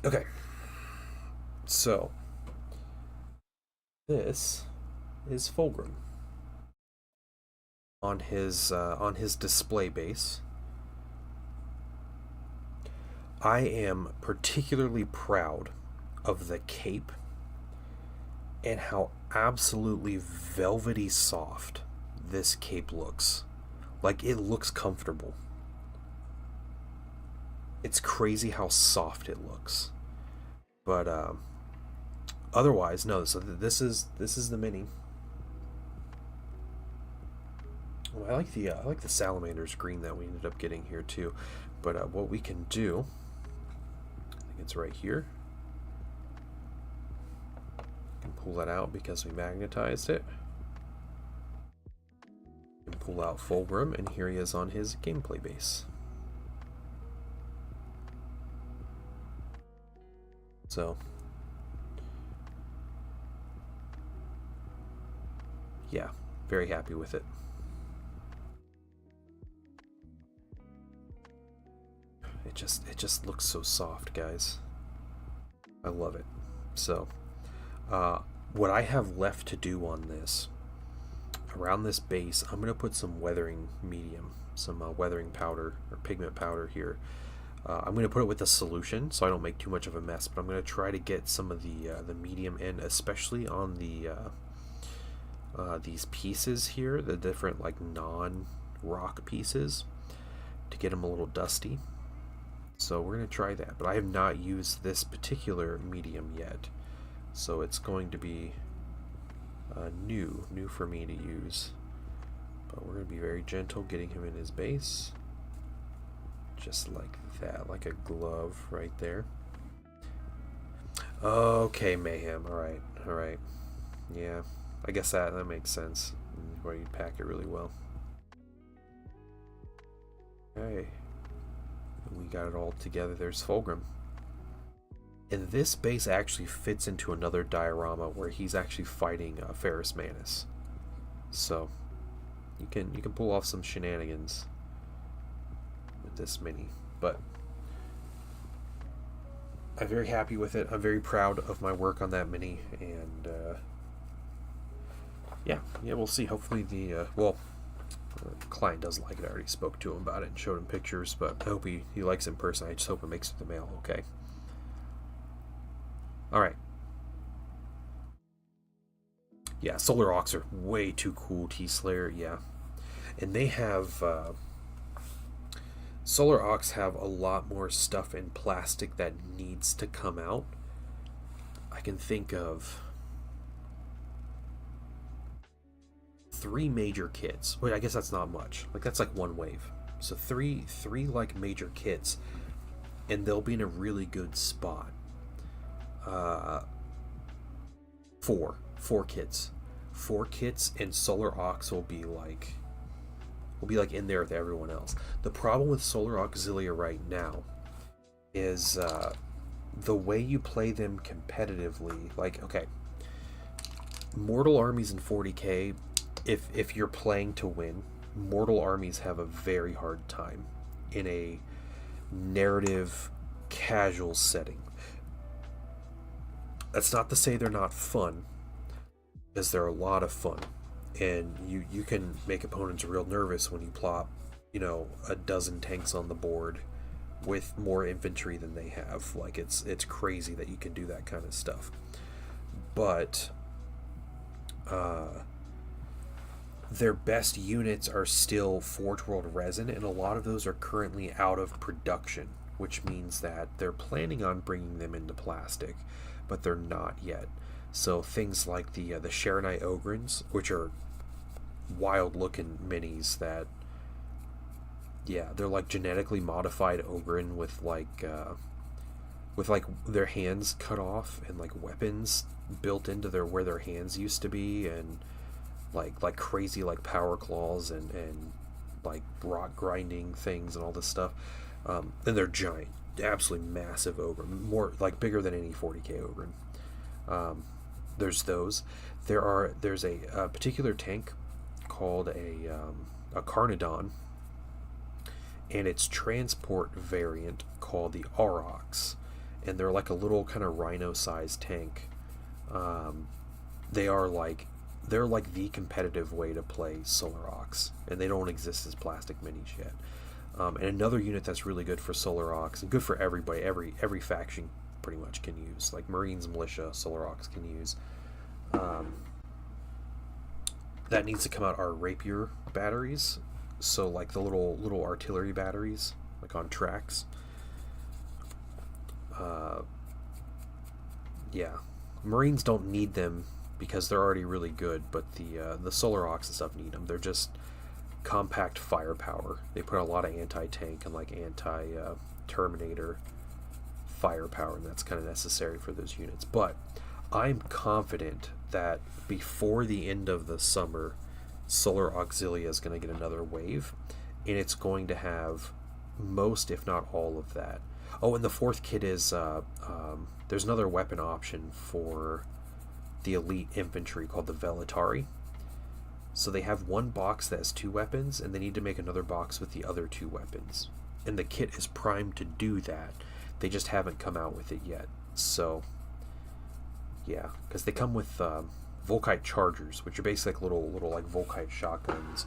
[SPEAKER 1] Okay. So this is Fulgrim on his display base. I am particularly proud of the cape and how absolutely velvety soft this cape looks. Like, it looks comfortable. It's crazy how soft it looks. But otherwise, no. So this is the mini. Well, I like the salamander's green that we ended up getting here too. But what we can do, I think it's right here. We can pull that out because we magnetized it. And pull out Fulgrim, and here he is on his gameplay base. So, yeah, very happy with it. It just looks so soft, guys. I love it. So, what I have left to do on this, around this base, I'm going to put some weathering medium, some weathering powder or pigment powder here. I'm going to put it with a solution so I don't make too much of a mess, but I'm going to try to get some of the medium in, especially on the these pieces here, the different like non-rock pieces, to get them a little dusty. So we're going to try that, but I have not used this particular medium yet, so it's going to be new for me to use. But we're going to be very gentle getting him in his base. Just like that, like a glove right there. Okay, Mayhem. Alright, alright. Yeah, I guess that makes sense. Where you pack it really well. Okay. We got it all together. There's Fulgrim. And this base actually fits into another diorama where he's actually fighting Ferrus Manus. So you can pull off some shenanigans with this mini. But I'm very happy with it. I'm very proud of my work on that mini, and yeah, we'll see. Hopefully the client does like it. I already spoke to him about it and showed him pictures, but I hope he likes it in person. I just hope it makes it to the mail, okay? Alright. Yeah, Solar Ox are way too cool, T-Slayer, yeah. And they have... Solar Ox have a lot more stuff in plastic that needs to come out. I can think of 3 major kits. Wait, I guess that's not much. Like, that's like one wave. So three like major kits, and they'll be in a really good spot. 4 kits. 4 kits, and Solar Ox will be like in there with everyone else. The problem with Solar Auxilia right now is the way you play them competitively. Like, okay, Mortal Armies in 40k, if you're playing to win, Mortal Armies have a very hard time in a narrative casual setting. That's not to say they're not fun, because they're a lot of fun, and you can make opponents real nervous when you plop, you know, a dozen tanks on the board with more infantry than they have. Like, it's crazy that you can do that kind of stuff. But their best units are still Forge World resin, and a lot of those are currently out of production, which means that they're planning on bringing them into plastic, but they're not yet. So things like the Sharonite Ogrins, which are wild looking minis that, yeah, they're like genetically modified Ogrin with like their hands cut off and like weapons built into where their hands used to be, and like crazy like power claws and like rock grinding things and all this stuff. And they're giant, absolutely massive Ogrin, more like bigger than any 40k Ogrin. There's those. There's a particular tank called a Carnodon, and its transport variant called the Aurochs, and they're like a little kind of rhino-sized tank. They're like the competitive way to play Solar Ox, and they don't exist as plastic minis yet. And another unit that's really good for Solar Ox, and good for everybody, every faction pretty much can use, like Marines, Militia, Solar Ox can use. That needs to come out are Rapier batteries, so like the little artillery batteries, like on tracks. Yeah, Marines don't need them because they're already really good, but the Solar Ox and stuff need them. They're just compact firepower. They put a lot of anti-tank and like anti-Terminator firepower, and that's kind of necessary for those units. But I'm confident that before the end of the summer, Solar Auxilia is going to get another wave, and it's going to have most, if not all, of that. Oh, and the 4th kit is there's another weapon option for the elite infantry called the Velatari. So they have one box that has 2 weapons, and they need to make another box with the other 2 weapons. And the kit is primed to do that. They just haven't come out with it yet. So, yeah, because they come with Volkite chargers, which are basically like little like Volkite shotguns,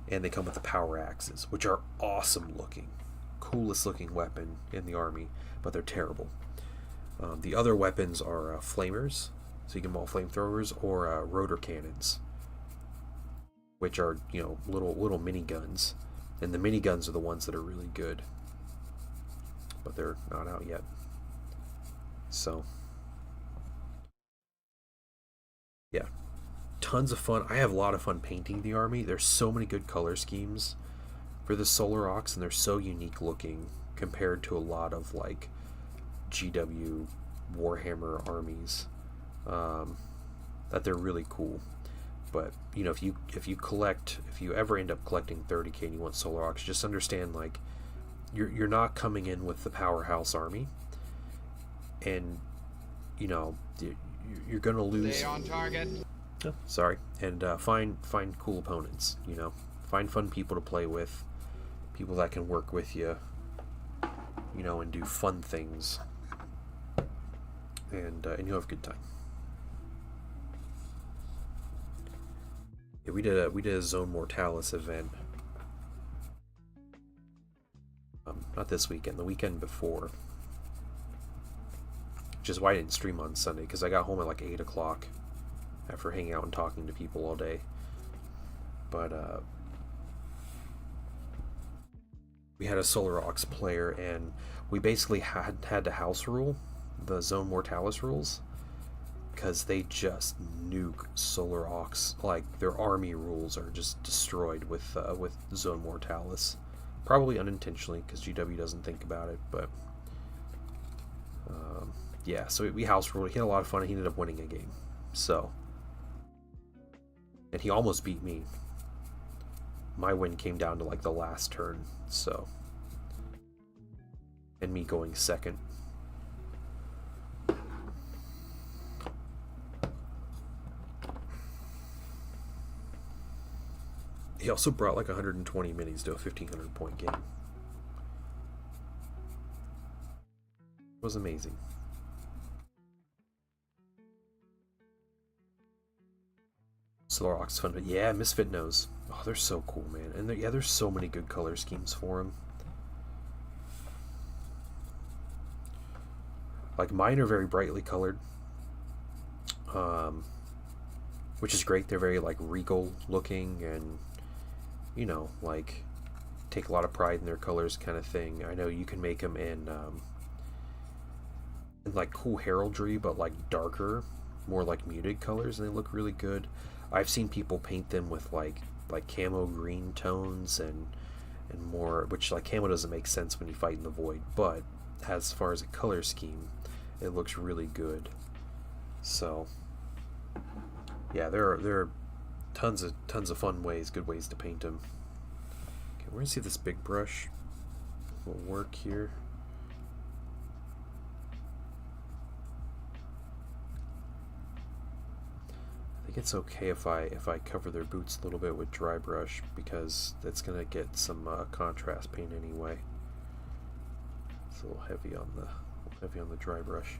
[SPEAKER 1] and they come with the power axes, which are awesome looking, coolest looking weapon in the army, but they're terrible. The other weapons are flamers, so you can maul flamethrowers, or rotor cannons, which are, you know, little mini guns, and the mini guns are the ones that are really good, but they're not out yet. So yeah, tons of fun. I have a lot of fun painting the army. There's so many good color schemes for the Solar Aux, and they're so unique looking compared to a lot of like GW Warhammer armies, that they're really cool. But you know, if you ever end up collecting 30k and you want Solar Aux, just understand like you're not coming in with the powerhouse army, and you know you're gonna lose.
[SPEAKER 2] Stay on target.
[SPEAKER 1] Oh, sorry, and find cool opponents. You know, find fun people to play with, people that can work with you. You know, and do fun things, and you'll have a good time. Yeah, we did a Zone Mortalis event. Not this weekend, the weekend before. Which is why I didn't stream on Sunday, because I got home at like 8 o'clock after hanging out and talking to people all day. But we had a Solar Aux player, and we basically had to house rule the Zone Mortalis rules, because they just nuke Solar Aux. Like, their army rules are just destroyed with Zone Mortalis. Probably unintentionally, because GW doesn't think about it, but yeah, so we house ruled. He had a lot of fun, and he ended up winning a game. So, and he almost beat me. My win came down to like the last turn, so, and me going second. He also brought like 120 minis to a 1,500 point game. It was amazing. Solar Aux fun, but yeah, Misfit knows. Oh, they're so cool, man. And yeah, there's so many good color schemes for them. Like, mine are very brightly colored, which is great. They're very like regal looking, and you know, like, take a lot of pride in their colors kind of thing. I know you can make them in like cool heraldry, but like darker, more like muted colors, and they look really good. I've seen people paint them with like camo green tones and more, which like camo doesn't make sense when you fight in the void, but as far as a color scheme, it looks really good. So yeah, there are tons of fun ways, good ways to paint them. Okay, we're gonna see if this big brush will work here. I think it's okay if I cover their boots a little bit with dry brush, because that's gonna get some contrast paint anyway. It's a little heavy on the dry brush.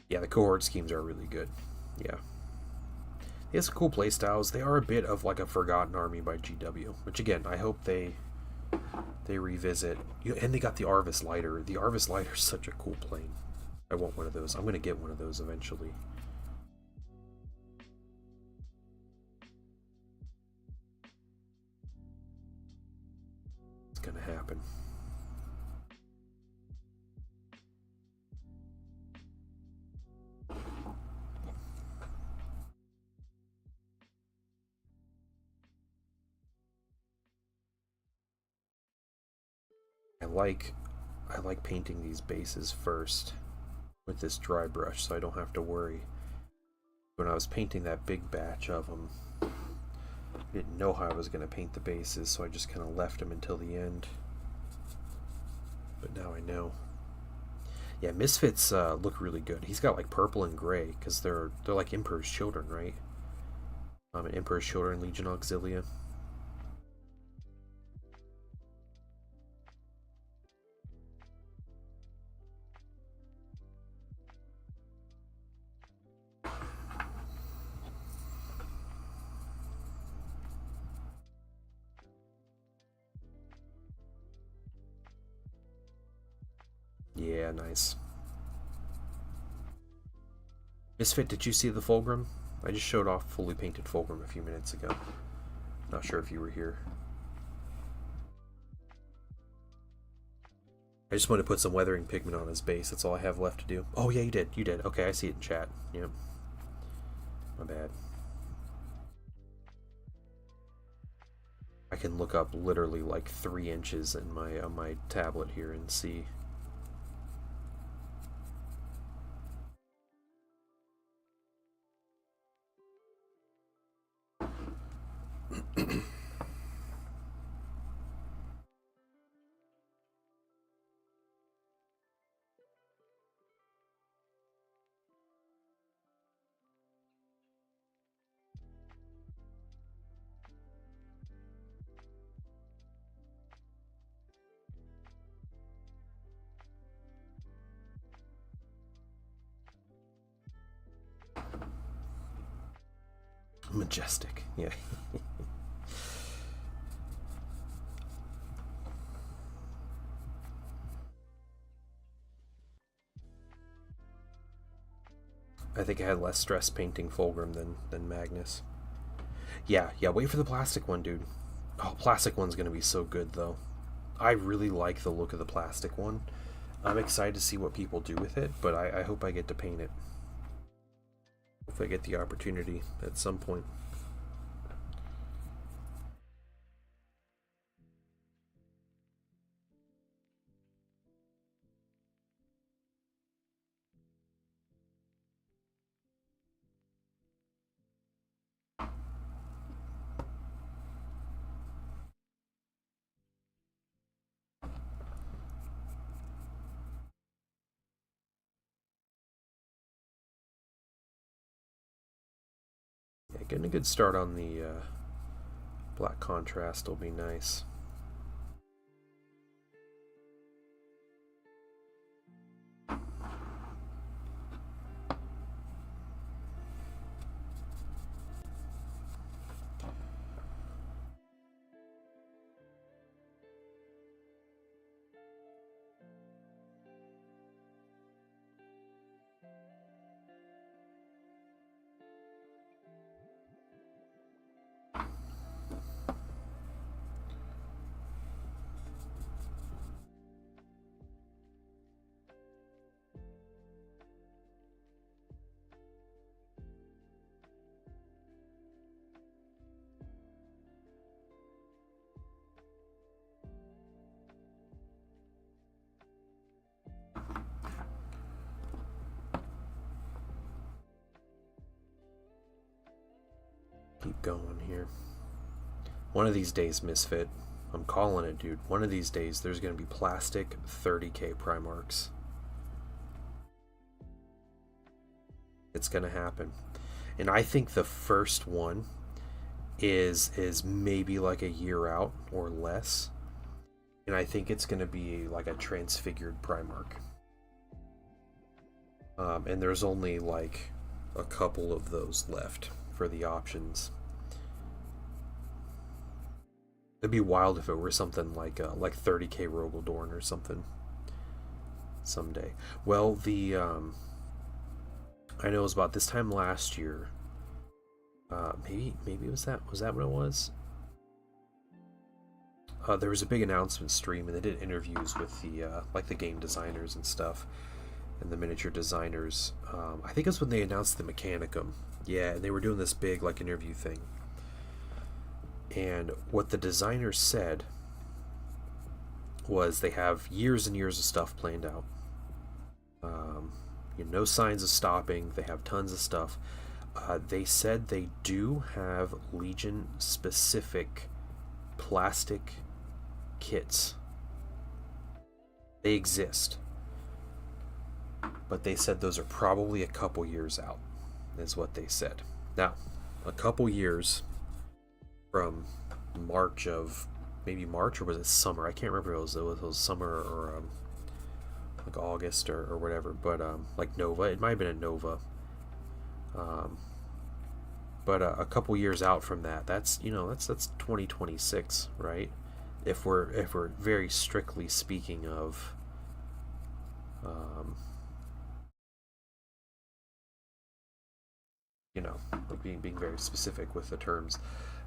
[SPEAKER 1] Yeah, the cohort schemes are really good. Yeah. He has cool playstyles. They are a bit of like a forgotten army by GW, which again, I hope they revisit. And they got the Arvis Lighter. The Arvis Lighter is such a cool plane. I want one of those. I'm going to get one of those eventually. It's going to happen. I like painting these bases first with this dry brush, so I don't have to worry. When I was painting that big batch of them, I didn't know how I was going to paint the bases, so I just kind of left them until the end. But now I know. Yeah, Misfits look really good. He's got like purple and gray, because they're like Emperor's Children, right? Emperor's Children, Legion Auxilia. Yeah, nice. Misfit, did you see the Fulgrim? I just showed off fully painted Fulgrim a few minutes ago. Not sure if you were here. I just want to put some weathering pigment on his base. That's all I have left to do. Oh yeah, you did. You did. Okay, I see it in chat. Yep. My bad. I can look up literally like 3 inches in my on my tablet here and see. Majestic, yeah. I think I had less stress painting Fulgrim than Magnus. Yeah, wait for the plastic one, dude. Oh, plastic one's gonna be so good, though. I really like the look of the plastic one. I'm excited to see what people do with it, but I hope I get to paint it. If I get the opportunity at some point. Yeah, getting a good start on the black contrast will be nice. Keep going here. One of these days, Misfit, I'm calling it, dude. One of these days, there's going to be plastic 30k Primarchs. It's going to happen. And I think the first one is maybe like a year out or less. And I think it's going to be like a transfigured Primarch. And there's only like a couple of those left for the options. It'd be wild if it were something like 30k Rogaldorn or something someday. Well, the I know it was about this time last year. Maybe was that what it was? There was a big announcement stream, and they did interviews with the like the game designers and stuff, and the miniature designers. I think it was when they announced the Mechanicum. Yeah, and they were doing this big like interview thing. And what the designers said was they have years and years of stuff planned out. No signs of stopping. They have tons of stuff. They said they do have Legion specific plastic kits. They exist. But they said those are probably a couple years out, is what they said. Now, a couple years from March of, maybe March, or was it summer? I can't remember if it was summer or like August or whatever, but like Nova, it might have been a Nova. But a couple years out from that, that's 2026, right? If we're very strictly speaking of like being very specific with the terms.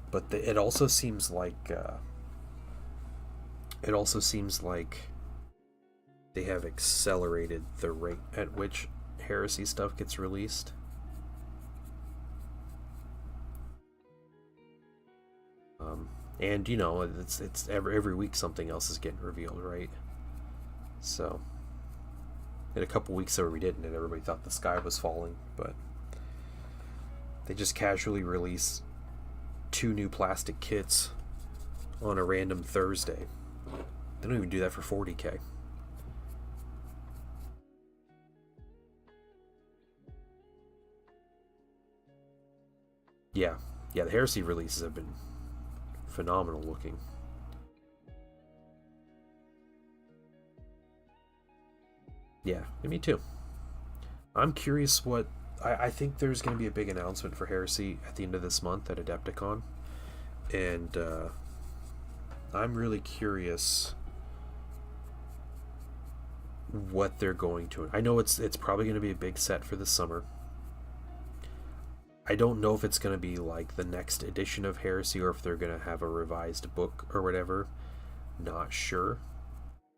[SPEAKER 1] But it also seems like they have accelerated the rate at which Heresy stuff gets released. And you know, it's every week something else is getting revealed, right? So, in a couple weeks where we didn't, and everybody thought the sky was falling, but they just casually release 2 new plastic kits on a random Thursday. They don't even do that for 40K. Yeah, the Heresy releases have been phenomenal looking. Yeah, me too. I'm curious what... I think there's going to be a big announcement for Heresy at the end of this month at Adepticon. And I'm really curious what they're going to... I know it's probably going to be a big set for the summer. I don't know if it's going to be like the next edition of Heresy or if they're going to have a revised book or whatever. Not sure.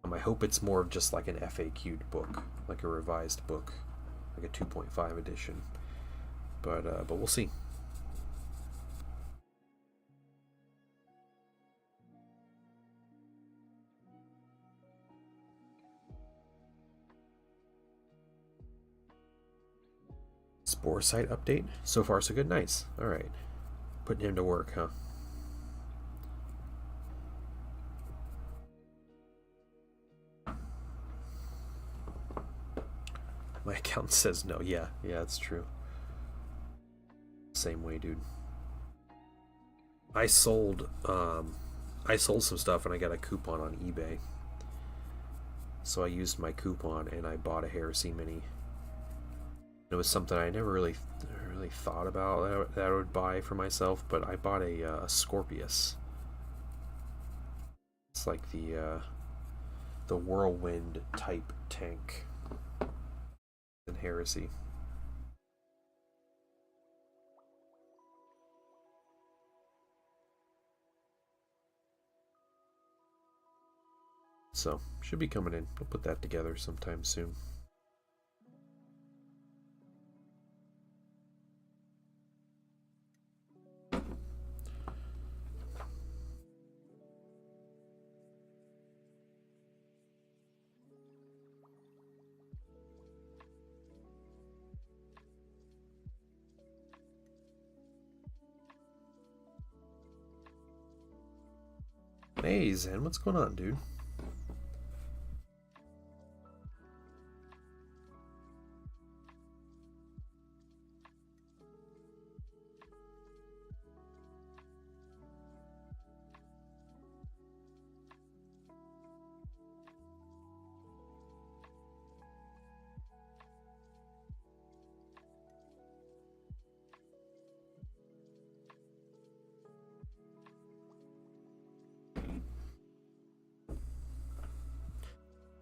[SPEAKER 1] I hope it's more of just like an FAQ'd book, like a revised book, like a 2.5 edition. But we'll see. Spore site update. So far, so good. Nice. All right. Putting him to work, huh? My account says no. Yeah, it's true. Same way, dude. I sold some stuff and I got a coupon on eBay. So I used my coupon and I bought a Heresy Mini. It was something I never really thought about that I would buy for myself, but I bought a Scorpius. It's like the whirlwind type tank in Heresy. So, should be coming in. I'll put that together sometime soon. Hey Zen, what's going on, dude?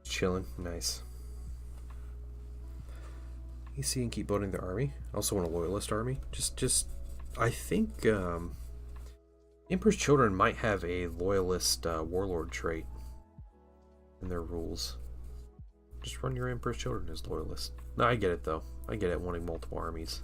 [SPEAKER 1] Chilling, nice. You see, and keep building the army. I also want a loyalist army. Just, I think Emperor's Children might have a loyalist warlord trait in their rules. Just run your Emperor's Children as loyalist. No, I get it though. I get it wanting multiple armies.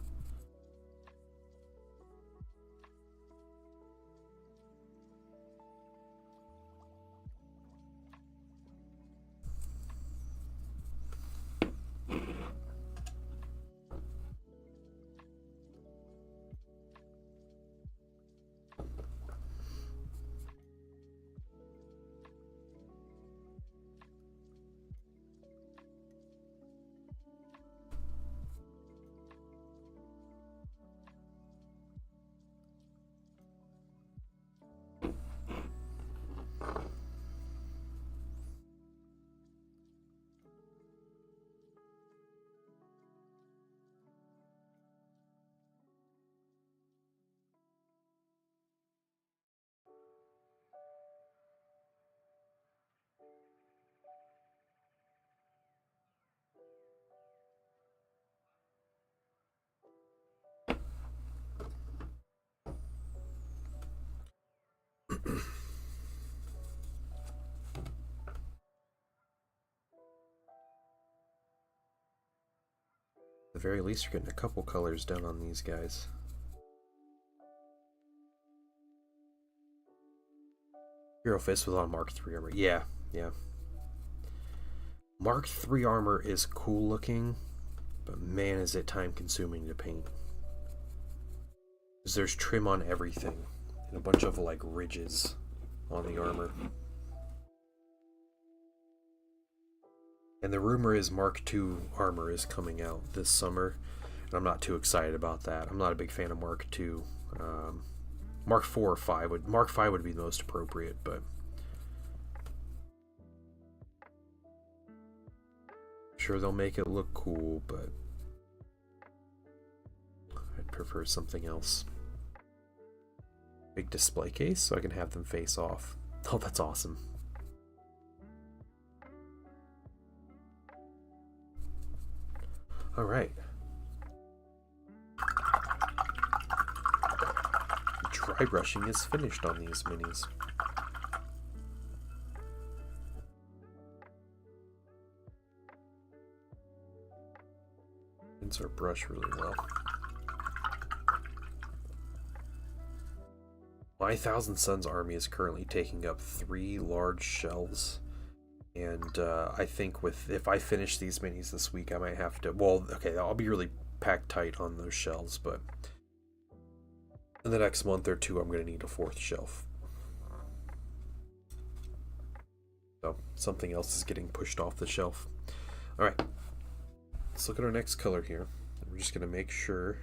[SPEAKER 1] very least, you're getting a couple colors done on these guys. Hero Fist with on Mark III armor. Yeah, yeah. Mark III armor is cool looking, but man, is it time consuming to paint. Because there's trim on everything, and a bunch of like ridges on the armor. And the rumor is Mark II armor is coming out this summer, and I'm not too excited about that. I'm not a big fan of Mark II. Mark IV or 5 would Mark V would be the most appropriate, but I'm sure they'll make it look cool, but I'd prefer something else. Big display case so I can have them face off. Oh, that's awesome. All right. Dry brushing is finished on these minis. Rinse our brush really well. My Thousand Suns army is currently taking up 3 large shelves. And I think if I finish these minis this week, I might have to, well, okay, I'll be really packed tight on those shelves, but in the next month or two, I'm going to need a 4th shelf. So something else is getting pushed off the shelf. All right, let's look at our next color here. We're just going to make sure.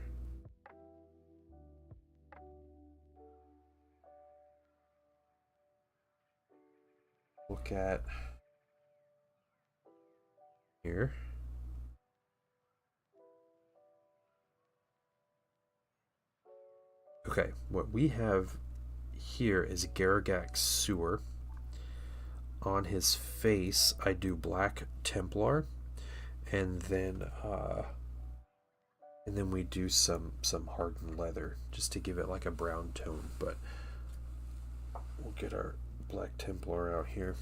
[SPEAKER 1] Look at here. Okay, what we have here is Garagax Sewer. On his face, I do Black Templar, and then we do some hardened leather just to give it like a brown tone. But we'll get our Black Templar out here.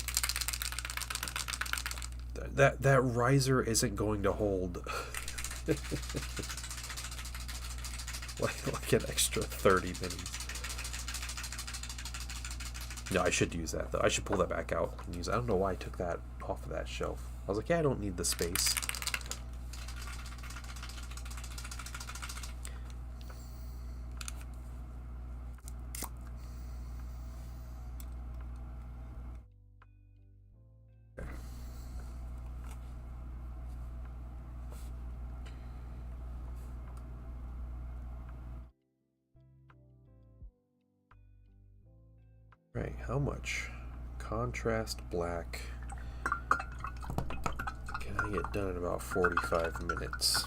[SPEAKER 1] That riser isn't going to hold like an extra 30 minis. No, I should use that though. I should pull that back out and use it. I don't know why I took that off of that shelf. I was like, yeah, I don't need the space. Right, how much contrast black can I get done in about 45 minutes?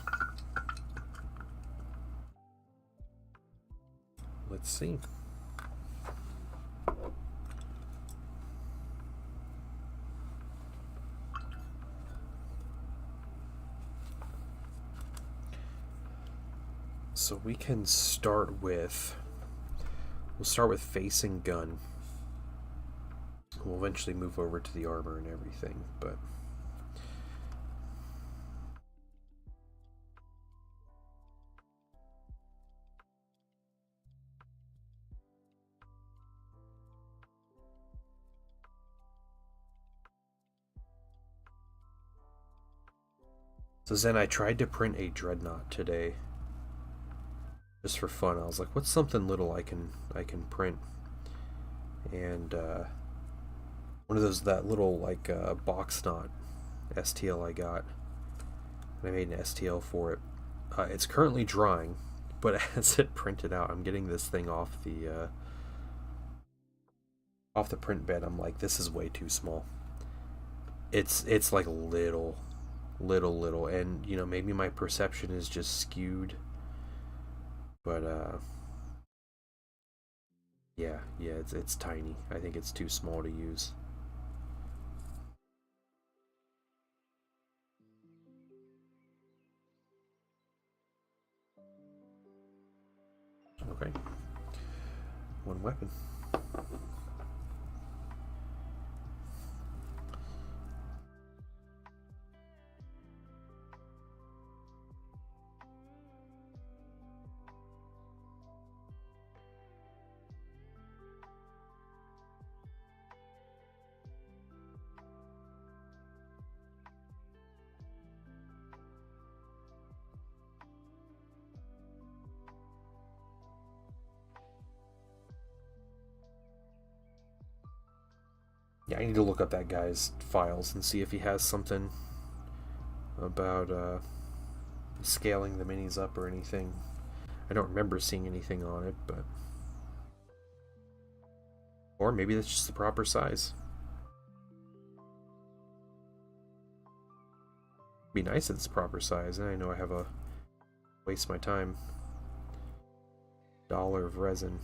[SPEAKER 1] Let's see. So we can start with, we'll start with face and gun. We'll eventually move over to the armor and everything, but so then I tried to print a dreadnought today just for fun. I was like, what's something little I can print? And one of those, that little like box knot STL I got, and I made an STL for it. It's currently drying, but as it printed out, I'm getting this thing off the print bed. I'm like, this is way too small. It's like little, and you know, maybe my perception is just skewed, but yeah, it's tiny. I think it's too small to use. Okay, one weapon. Yeah, I need to look up that guy's files and see if he has something about scaling the minis up or anything. I don't remember seeing anything on it, but... Or maybe that's just the proper size. Be nice if it's proper size, and I know I have a... waste my time. $1 of resin.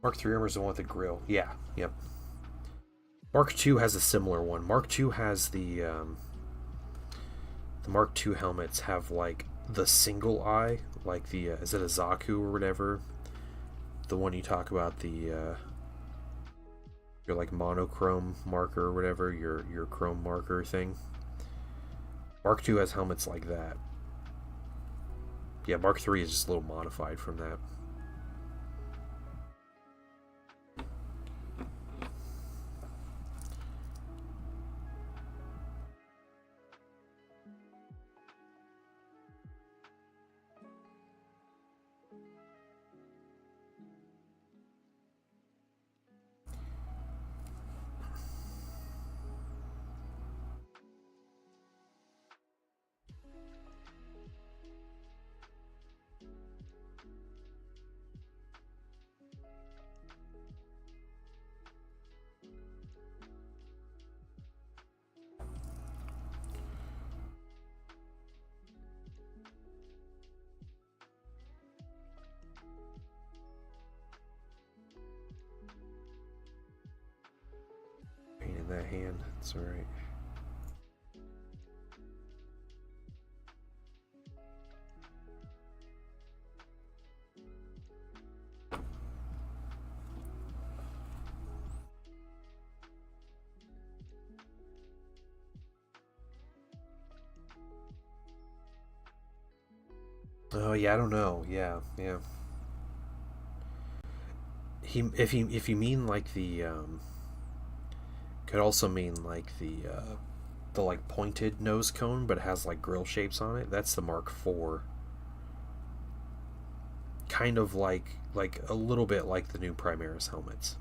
[SPEAKER 1] Mark III armor is the one with the grill. Yeah, yep. Mark II has a similar one. Mark II has the Mark II helmets have like the single eye, like the is it a Zaku or whatever? The one you talk about, the your like monochrome marker or whatever, your chrome marker thing. Mark II has helmets like that. Yeah, Mark III is just a little modified from that. Pain in that hand. It's alright. Oh yeah, I don't know. Yeah, yeah. If you mean like the could also mean like the like pointed nose cone, but it has like grill shapes on it. That's the Mark IV. Kind of like a little bit like the new Primaris helmets.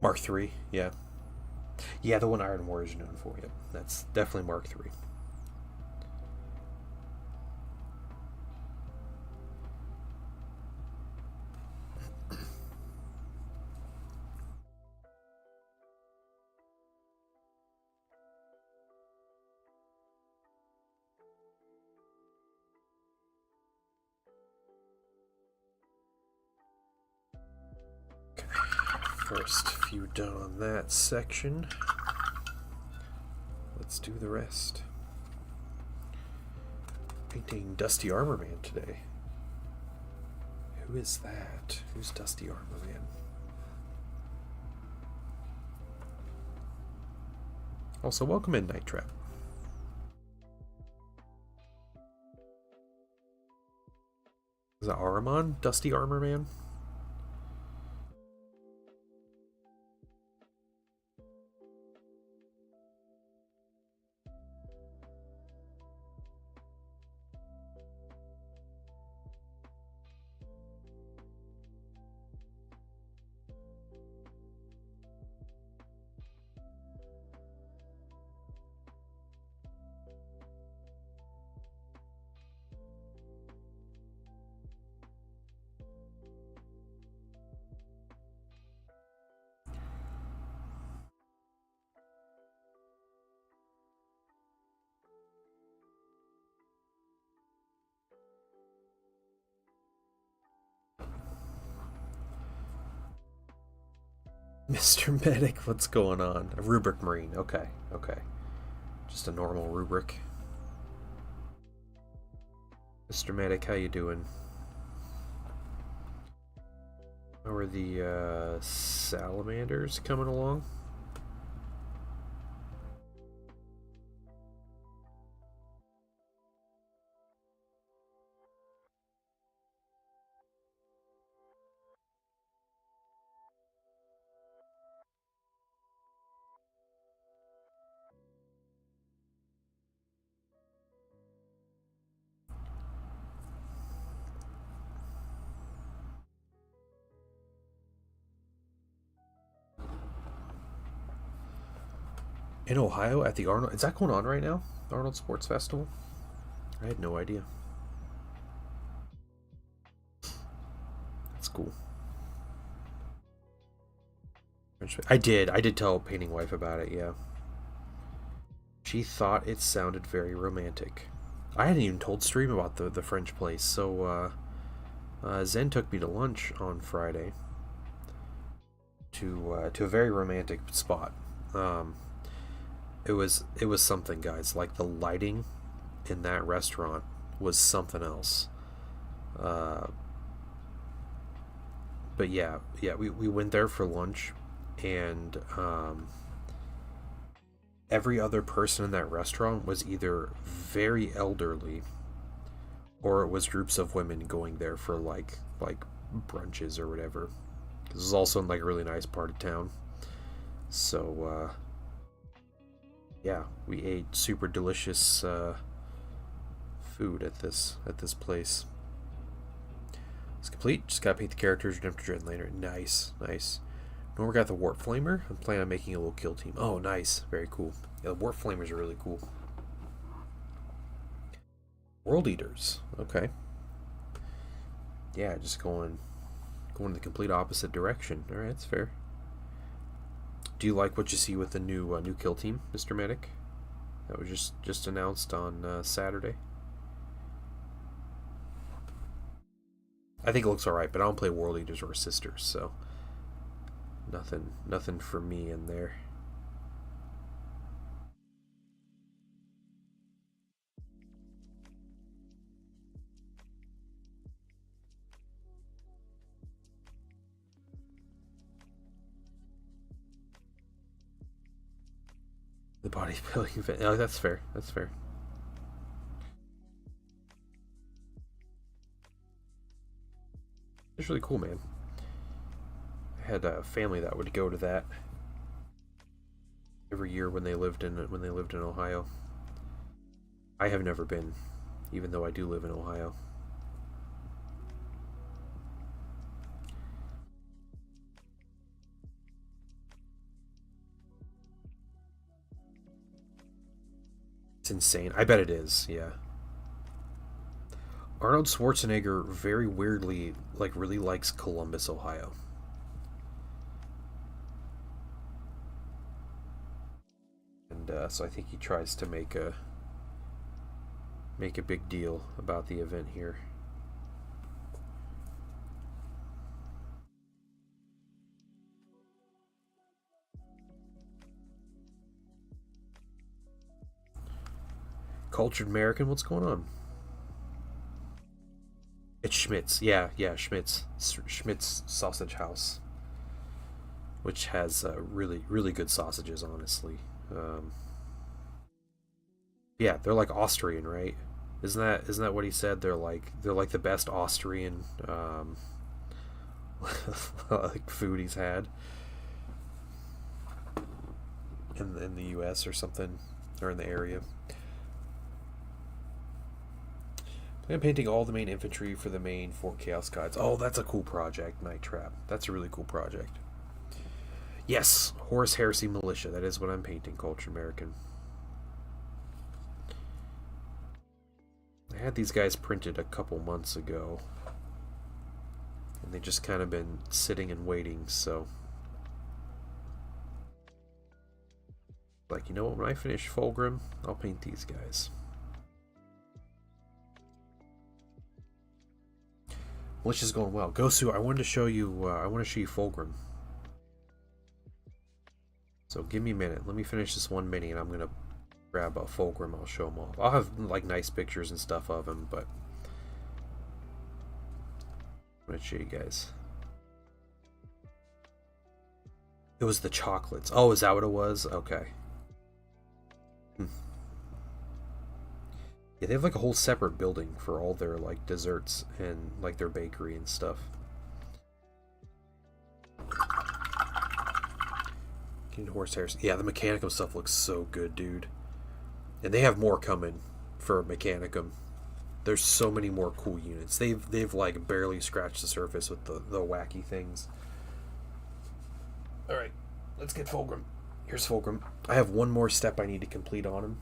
[SPEAKER 1] Mark III, yeah. Yeah, the one Iron Warriors is known for, yeah. That's definitely Mark III. First few done on that section. Let's do the rest. Painting Dusty Armor Man today. Who is that? Who's Dusty Armor Man? Also, welcome in, Night Trap. Is that Aramon? Dusty Armor Man? Mr. Medic, what's going on? A rubric Marine, okay, okay. Just a normal rubric. Mr. Medic, how you doing? How are the salamanders coming along? In Ohio at the Arnold. Is that going on right now? The Arnold Sports Festival? I had no idea. That's cool. I did tell Painting Wife about it, yeah. She thought it sounded very romantic. I hadn't even told Stream about the French place, so Zen took me to lunch on Friday to a very romantic spot. It was something, guys. Like, the lighting in that restaurant was something else. But yeah, we went there for lunch, and every other person in that restaurant was either very elderly, or it was groups of women going there for like brunches or whatever. This is also in like a really nice part of town. So yeah, we ate super delicious food at this place. It's complete. Just gotta paint the characters. Redemptor Dreadlander. Nice, nice. Norma got the Warp Flamer. I'm planning on making a little kill team. Oh, nice. Very cool. Yeah, the Warp Flamers are really cool. World Eaters. Okay. Yeah, just going the complete opposite direction. All right, that's fair. Do you like what you see with the new kill team, Mr. Medic? That was just announced on Saturday. I think it looks alright, but I don't play World Eaters or Sisters, so nothing for me in there. The bodybuilding event. Oh, that's fair. That's fair. It's really cool, man. I had a family that would go to that every year when they lived in Ohio. I have never been, even though I do live in Ohio. insane. I bet it is, yeah. Arnold Schwarzenegger very weirdly, like, really likes Columbus, Ohio. And so I think he tries to make a big deal about the event here. Cultured American, what's going on? It's Schmidt's. Yeah, Schmidt's. Schmidt's Sausage House, which has really, really good sausages, honestly. Um, yeah, they're like Austrian, right? Isn't that what he said? They're like the best Austrian like food he's had in the U.S. or something, or in the area. I'm painting all the main infantry for the main 4 Chaos Gods. Oh, that's a cool project, Night Trap. That's a really cool project. Yes, Horus Heresy Militia. That is what I'm painting, Culture American. I had these guys printed a couple months ago, and they just kind of been sitting and waiting, so... Like, you know what, when I finish Fulgrim, I'll paint these guys. Militia's going well. Gosu, I wanted to show you, I want to show you Fulgrim. So give me a minute. Let me finish this one mini, and I'm going to grab a Fulgrim. I'll show him off. I'll have, like, nice pictures and stuff of him, but... I'm going to show you guys. It was the chocolates. Oh, is that what it was? Okay. Yeah, they have like a whole separate building for all their like desserts and like their bakery and stuff. Horse hairs. Yeah, the Mechanicum stuff looks so good, dude. And they have more coming for Mechanicum. There's so many more cool units. They've like barely scratched the surface with the wacky things. All right, let's get Fulgrim. Here's Fulgrim. I have one more step I need to complete on him.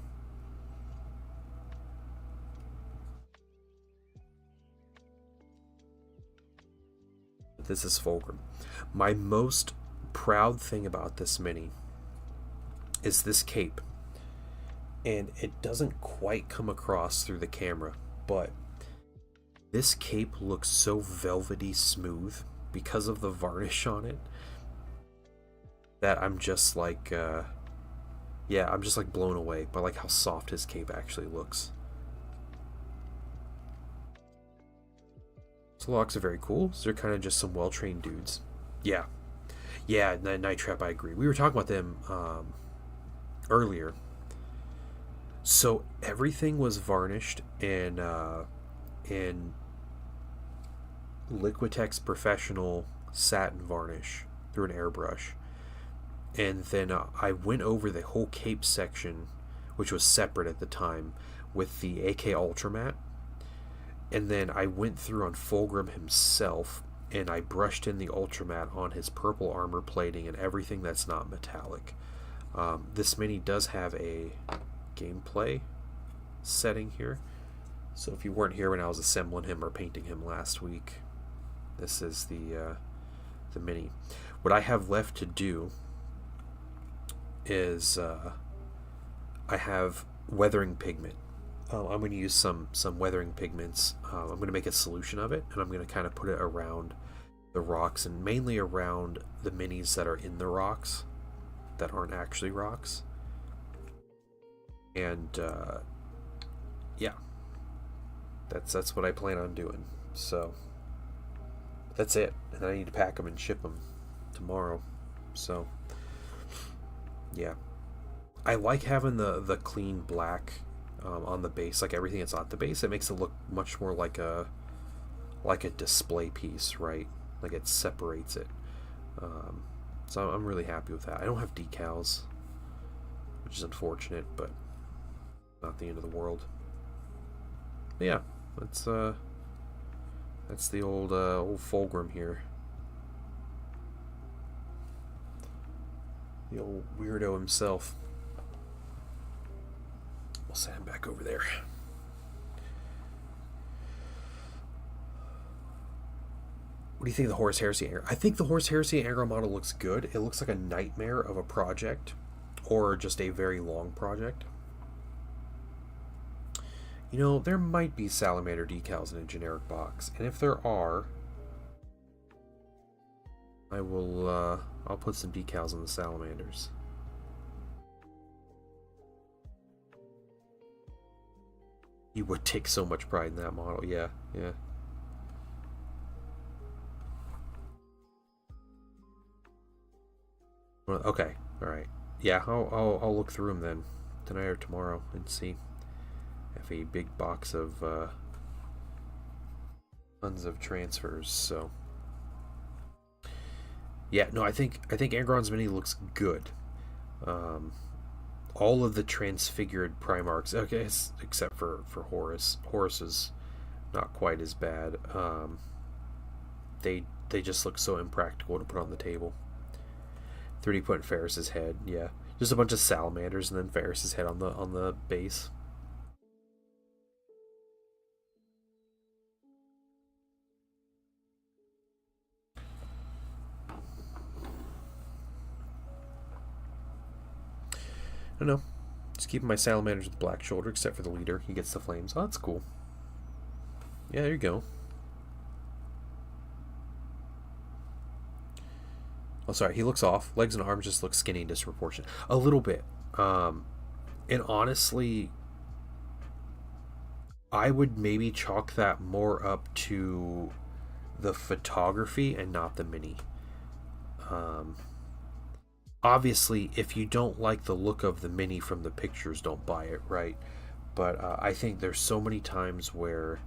[SPEAKER 1] This is Fulgrim. My most proud thing about this mini is this cape. And it doesn't quite come across through the camera, but this cape looks so velvety smooth because of the varnish on it that I'm just like, yeah, I'm just like blown away by like how soft his cape actually looks. So locks are very cool. So they're kind of just some well-trained dudes. Yeah. Yeah, Night Trap, I agree. We were talking about them earlier. So everything was varnished in Liquitex Professional satin varnish through an airbrush. And then I went over the whole cape section, which was separate at the time, with the AK Ultramat. And then I went through on Fulgrim himself, and I brushed in the Ultramat on his purple armor plating and everything that's not metallic. This mini does have a gameplay setting here. So if you weren't here when I was assembling him or painting him last week, this is the mini. What I have left to do is I have weathering pigment. I'm going to use some weathering pigments. I'm going to make a solution of it, and I'm going to kind of put it around the rocks, and mainly around the minis that are in the rocks that aren't actually rocks. And yeah, that's what I plan on doing. So that's it, and I need to pack them and ship them tomorrow. So yeah, I like having the clean black on the base, like everything that's on the base. It makes it look much more like a display piece, right? Like it separates it. So I'm really happy with that. I don't have decals, which is unfortunate, but not the end of the world. But yeah, that's the old Fulgrim here. The old weirdo himself. We'll send him back over there. What do you think of the Horus Heresy Angron? I think the Horus Heresy Angron model looks good. It looks like a nightmare of a project, or just a very long project. You know, there might be salamander decals in a generic box, and if there are, I will, I'll put some decals on the salamanders. You would take so much pride in that model, yeah, yeah. Okay, alright. Yeah, I'll look through them then, tonight or tomorrow, and see. I have a big box of, tons of transfers, so. Yeah, no, I think Angron's Mini looks good. All of the transfigured Primarchs, okay, except for Horus. Horus is not quite as bad. They just look so impractical to put on the table. 3D put Ferris's head, yeah. Just a bunch of salamanders and then Ferris's head on the base. I don't know. Just keeping my salamanders with black shoulder, except for the leader. He gets the flames. Oh, that's cool. Yeah, there you go. Oh, sorry, he looks off. Legs and arms just look skinny and disproportionate. A little bit. And honestly, I would maybe chalk that more up to the photography and not the mini. Obviously, if you don't like the look of the mini from the pictures, don't buy it, right? But I think there's so many times where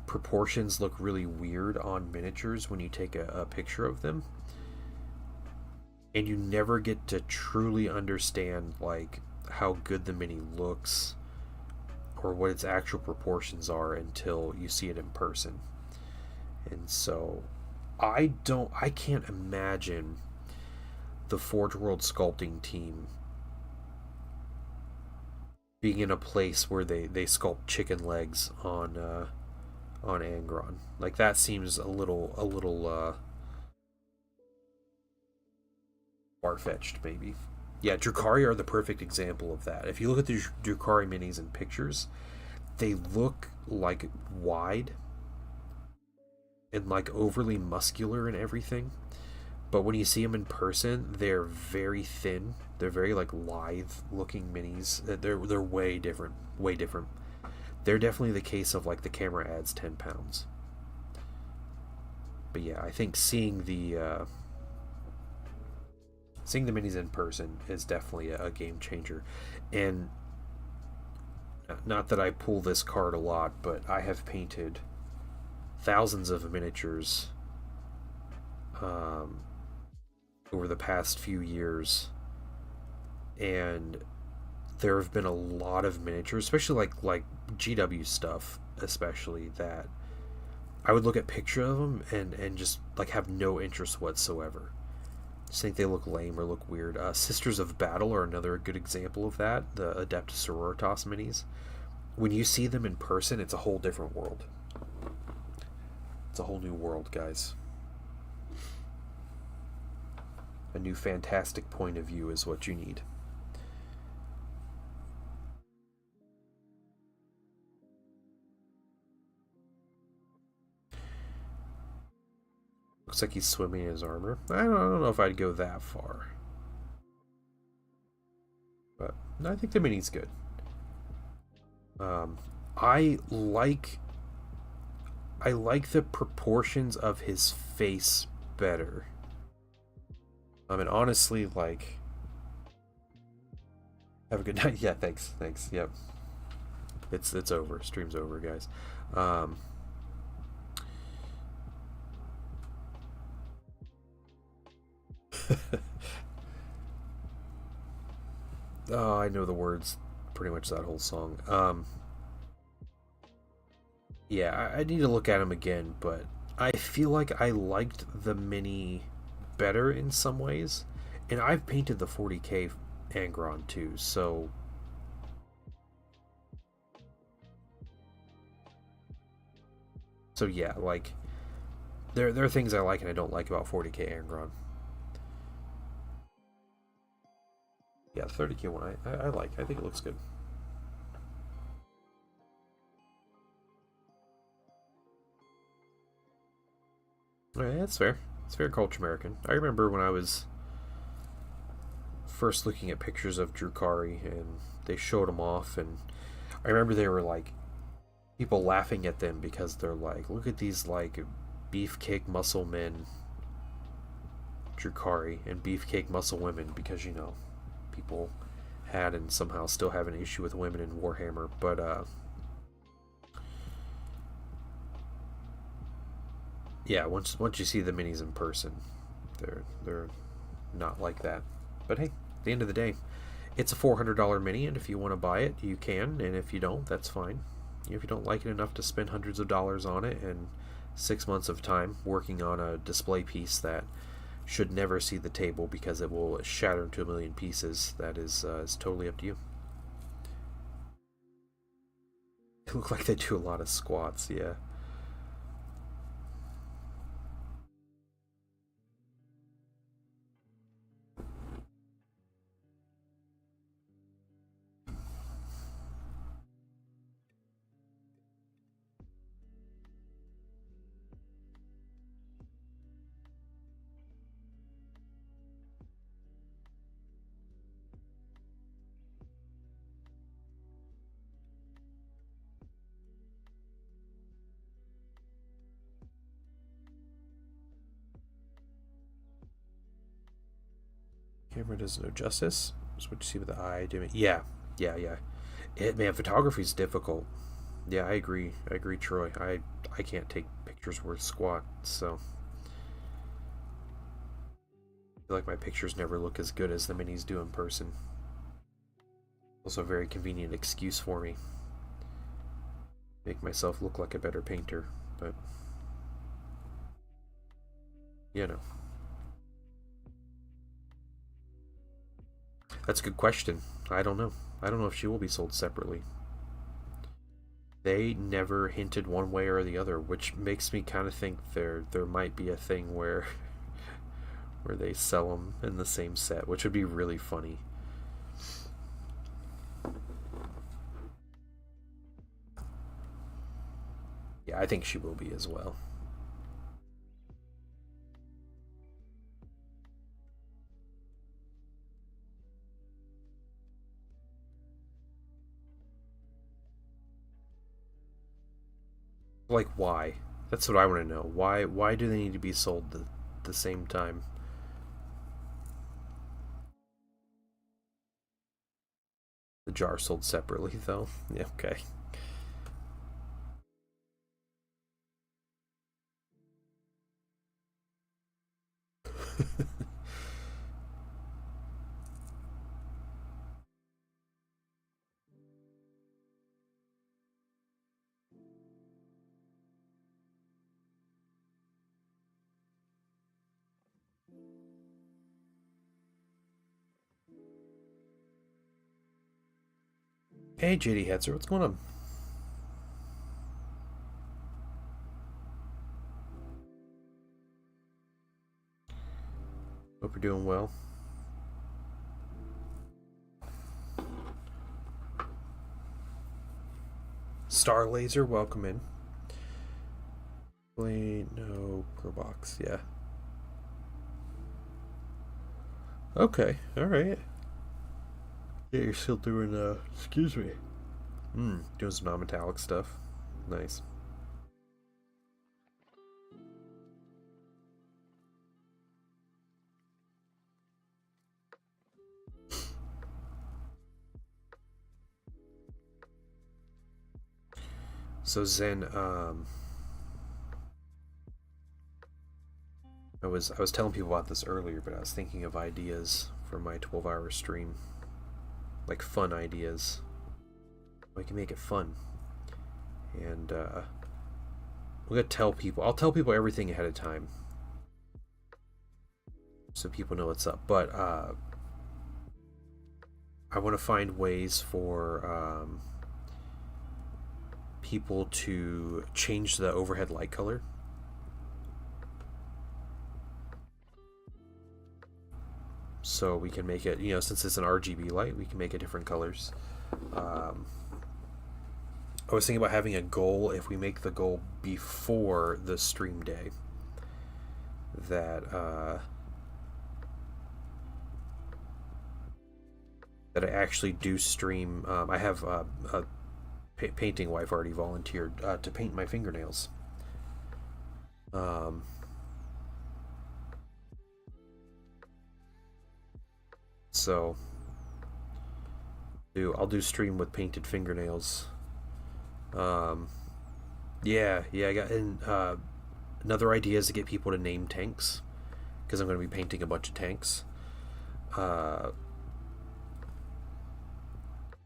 [SPEAKER 1] proportions look really weird on miniatures when you take a picture of them, and you never get to truly understand like how good the mini looks or what its actual proportions are until you see it in person. And so I can't imagine the Forge World sculpting team being in a place where they sculpt chicken legs on Angron. Like, that seems a little far-fetched, maybe. Yeah, Drukhari are the perfect example of that. If you look at the Drukhari minis in pictures, they look like wide and like overly muscular and everything. But when you see them in person, they're very thin. They're very like lithe looking minis. They're way different. Way different. They're definitely the case of like the camera adds 10 pounds. But yeah, I think seeing the minis in person is definitely a game changer. And not that I pull this card a lot, but I have painted thousands of miniatures over the past few years, and there have been a lot of miniatures, especially like GW stuff, especially, that I would look at pictures of them and just like have no interest whatsoever. Just think they look lame or look weird. Sisters of Battle are another good example of that. The Adeptus Sororitas minis. When you see them in person, it's a whole different world. It's a whole new world, guys. A new fantastic point of view is what you need. Looks like he's swimming in his armor. I don't know if I'd go that far. But no, I think the mini's good. I like the proportions of his face better. And honestly, like, have a good night. Yeah, thanks. Yep. It's over. Stream's over, guys. Oh, I know the words pretty much that whole song. Yeah, I need to look at him again, but I feel like I liked the mini better in some ways, and I've painted the 40k Angron too, so So yeah, like there are things I like and I don't like about 40k Angron. Yeah, the 30k one I like. I think it looks good. Alright, that's fair. It's very culture American. I remember when I was first looking at pictures of Drukari and they showed them off, and I remember they were like people laughing at them because they're like, look at these like beefcake muscle men Drukari and beefcake muscle women, because you know people had and somehow still have an issue with women in Warhammer. But yeah, once you see the minis in person, they're not like that. But hey, at the end of the day, it's a $400 mini, and if you want to buy it, you can, and if you don't, that's fine. If you don't like it enough to spend hundreds of dollars on it and 6 months of time working on a display piece that should never see the table because it will shatter into a million pieces, that is totally up to you. They look like they do a lot of squats, yeah. Camera does no justice. That's what you see with the eye. Yeah, yeah. Man, photography's difficult. Yeah, I agree. Troy. I can't take pictures worth squat, so I feel like my pictures never look as good as the minis do in person. Also, a very convenient excuse for me. Make myself look like a better painter, but you know. That's a good question. I don't know. I don't know if she will be sold separately. They never hinted one way or the other, which makes me kind of think there might be a thing where where they sell them in the same set, which would be really funny. Yeah, I think she will be as well. Like, why? That's what I want to know. Why do they need to be sold the same time? The jar sold separately, though. Yeah, okay. Hey, JD Hetzer, what's going on? Hope you're doing well. Star Laser, welcome in. Wait, no, Pro Box, yeah. Okay, alright. Yeah, you're still doing, excuse me. Doing some non-metallic stuff. Nice. So Zen, I was telling people about this earlier, but I was thinking of ideas for my 12-hour stream, like fun ideas. We can make it fun, and we're gonna tell people. I'll tell people everything ahead of time, so people know what's up. But I want to find ways for people to change the overhead light color. So we can make it, you know, since it's an RGB light, we can make it different colors. I was thinking about having a goal, if we make the goal before the stream day, that that I actually do stream. I have a painting wife already volunteered to paint my fingernails. So I'll do stream with painted fingernails. Yeah, I got, and another idea is to get people to name tanks, because I'm going to be painting a bunch of tanks.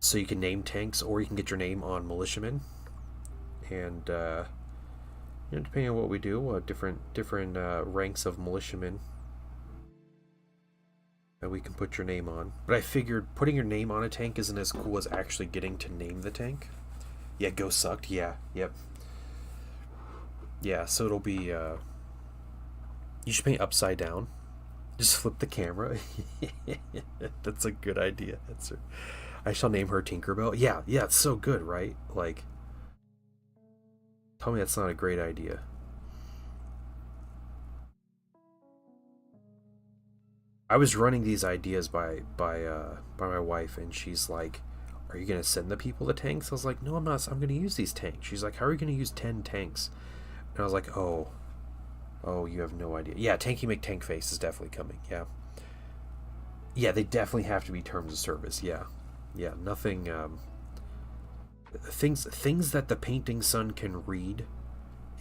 [SPEAKER 1] So you can name tanks, or you can get your name on militiamen, and you know, depending on what we do, different ranks of militiamen that we can put your name on. But I figured putting your name on a tank isn't as cool as actually getting to name the tank. Yeah, go sucked. Yeah, yep. Yeah, so it'll be, you should paint upside down. Just flip the camera. That's a good idea. I shall name her Tinkerbell. Yeah, it's so good, right? Like, tell me that's not a great idea. I was running these ideas by my wife, and she's like, "Are you gonna send the people the tanks?" I was like, "No, I'm not. I'm gonna use these tanks." She's like, "How are you gonna use 10 tanks?" And I was like, "Oh, you have no idea." Yeah, Tanky McTankface is definitely coming. Yeah, they definitely have to be terms of service. Yeah, nothing. Things that the painting son can read,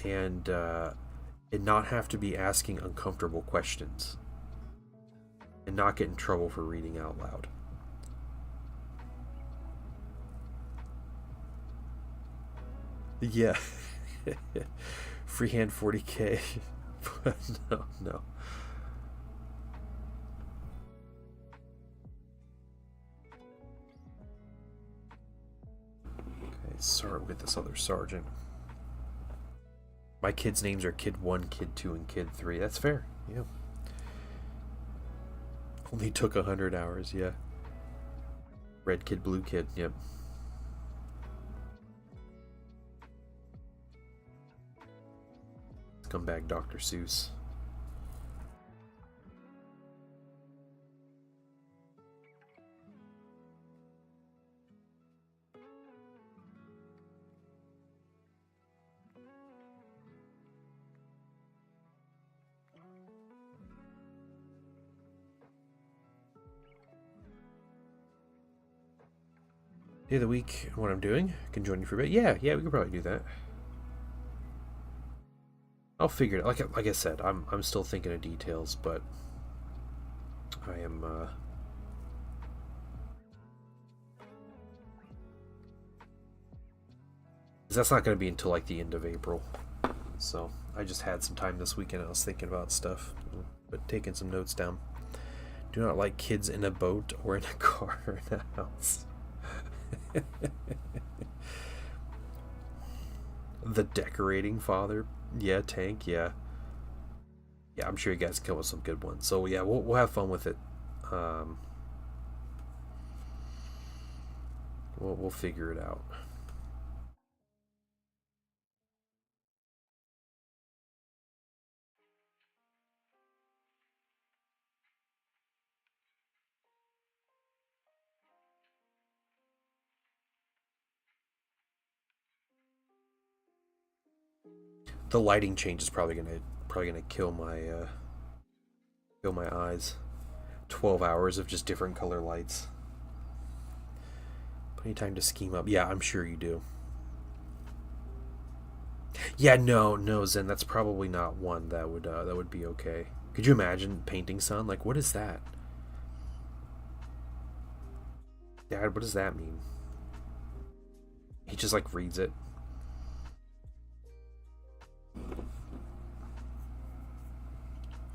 [SPEAKER 1] and not have to be asking uncomfortable questions, and not get in trouble for reading out loud. Yeah. Freehand 40k. No. Okay, start with this other sergeant. My kids' names are Kid 1, Kid 2, and Kid 3. That's fair, yeah. Only took 100 hours, yeah. Red Kid, Blue Kid, yep. Scumbag Dr. Seuss. Day of the week, what I'm doing. I can join you for a bit. Yeah, we could probably do that. I'll figure it. Like I said, I'm still thinking of details, but I am. That's not going to be until like the end of April. So I just had some time this weekend. I was thinking about stuff, but taking some notes down. Do not like kids in a boat or in a car or in a house. The decorating father. Yeah, tank, yeah. Yeah, I'm sure you guys can come with some good ones. So yeah, we'll have fun with it. We'll figure it out. The lighting change is probably gonna kill my eyes. 12 hours of just different color lights. Plenty of time to scheme up. Yeah, I'm sure you do. Yeah, no, Zen. That's probably not one that would be okay. Could you imagine painting sun? Like, what is that? Dad, what does that mean? He just like reads it.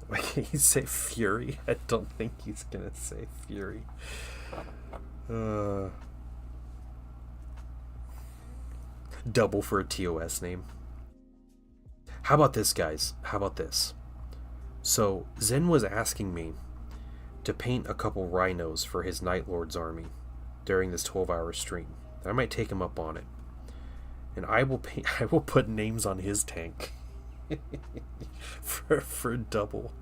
[SPEAKER 1] Why can't he say Fury? I don't think he's gonna say Fury. Double for a TOS name. How about this, guys? How about this? So, Zen was asking me to paint a couple rhinos for his Night Lord's army during this 12-hour stream. I might take him up on it. And I will put names on his tank for double.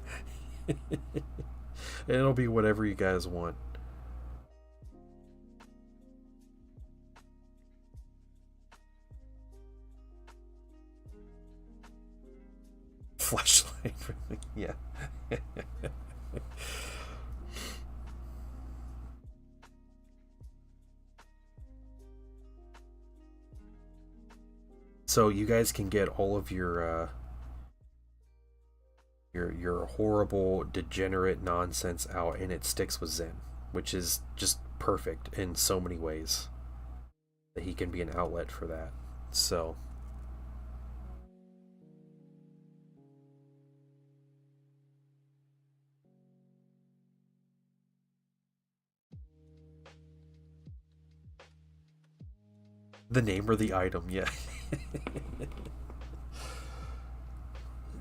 [SPEAKER 1] It'll be whatever you guys want. Flashlight for me, yeah. So you guys can get all of your horrible, degenerate nonsense out, and it sticks with Zen, which is just perfect in so many ways. That he can be an outlet for that. So. The name or the item, yeah.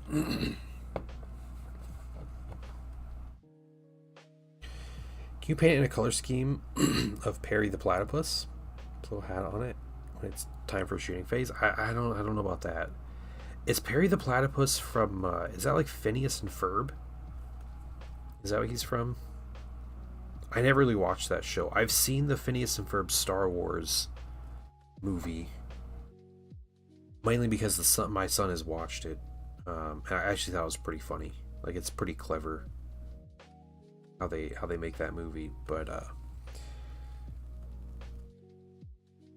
[SPEAKER 1] Can you paint in a color scheme of Perry the Platypus? Little hat on it when it's time for shooting phase. I don't know about that. Is Perry the Platypus from? Is that like Phineas and Ferb? Is that what he's from? I never really watched that show. I've seen the Phineas and Ferb Star Wars movie, mainly because my son has watched it. I actually thought it was pretty funny. Like, it's pretty clever how they make that movie. But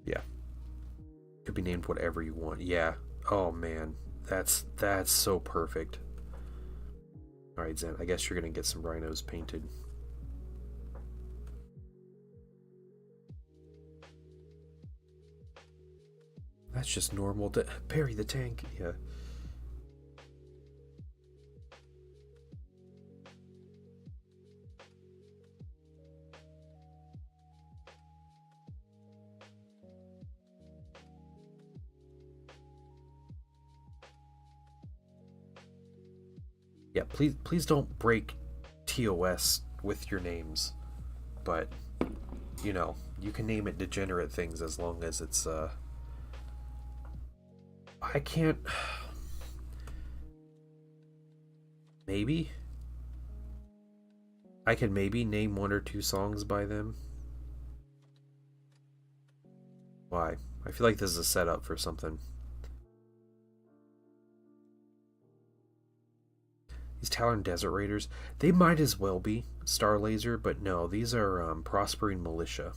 [SPEAKER 1] yeah, could be named whatever you want. Yeah. Oh man, that's so perfect. All right, Zen. I guess you're gonna get some rhinos painted. That's just normal. Perry the tank. Yeah. Yeah, please don't break TOS with your names. But, you know, you can name it degenerate things as long as it's I can't. Maybe I can maybe name one or two songs by them. Why? I feel like this is a setup for something. These Talon Desert Raiders, they might as well be Star Laser, but no, these are Prospering Militia.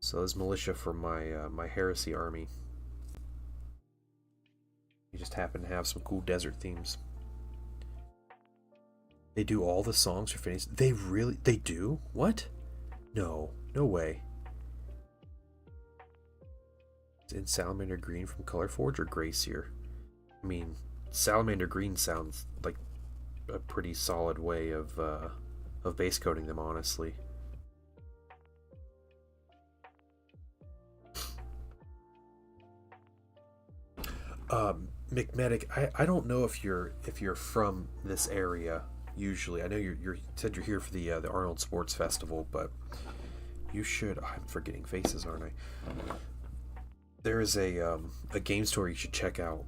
[SPEAKER 1] So there's militia for my Heresy army. You just happen to have some cool desert themes. They do all the songs for Phineas. They do? What? No way. It's in Salamander Green from Color Forge or Gray Seer? I mean, Salamander Green sounds like a pretty solid way of base coating them, honestly. McMedic, I don't know if you're from this area. Usually, I know you said you're here for the Arnold Sports Festival, but you should. I'm forgetting faces, aren't I? There is a game store you should check out.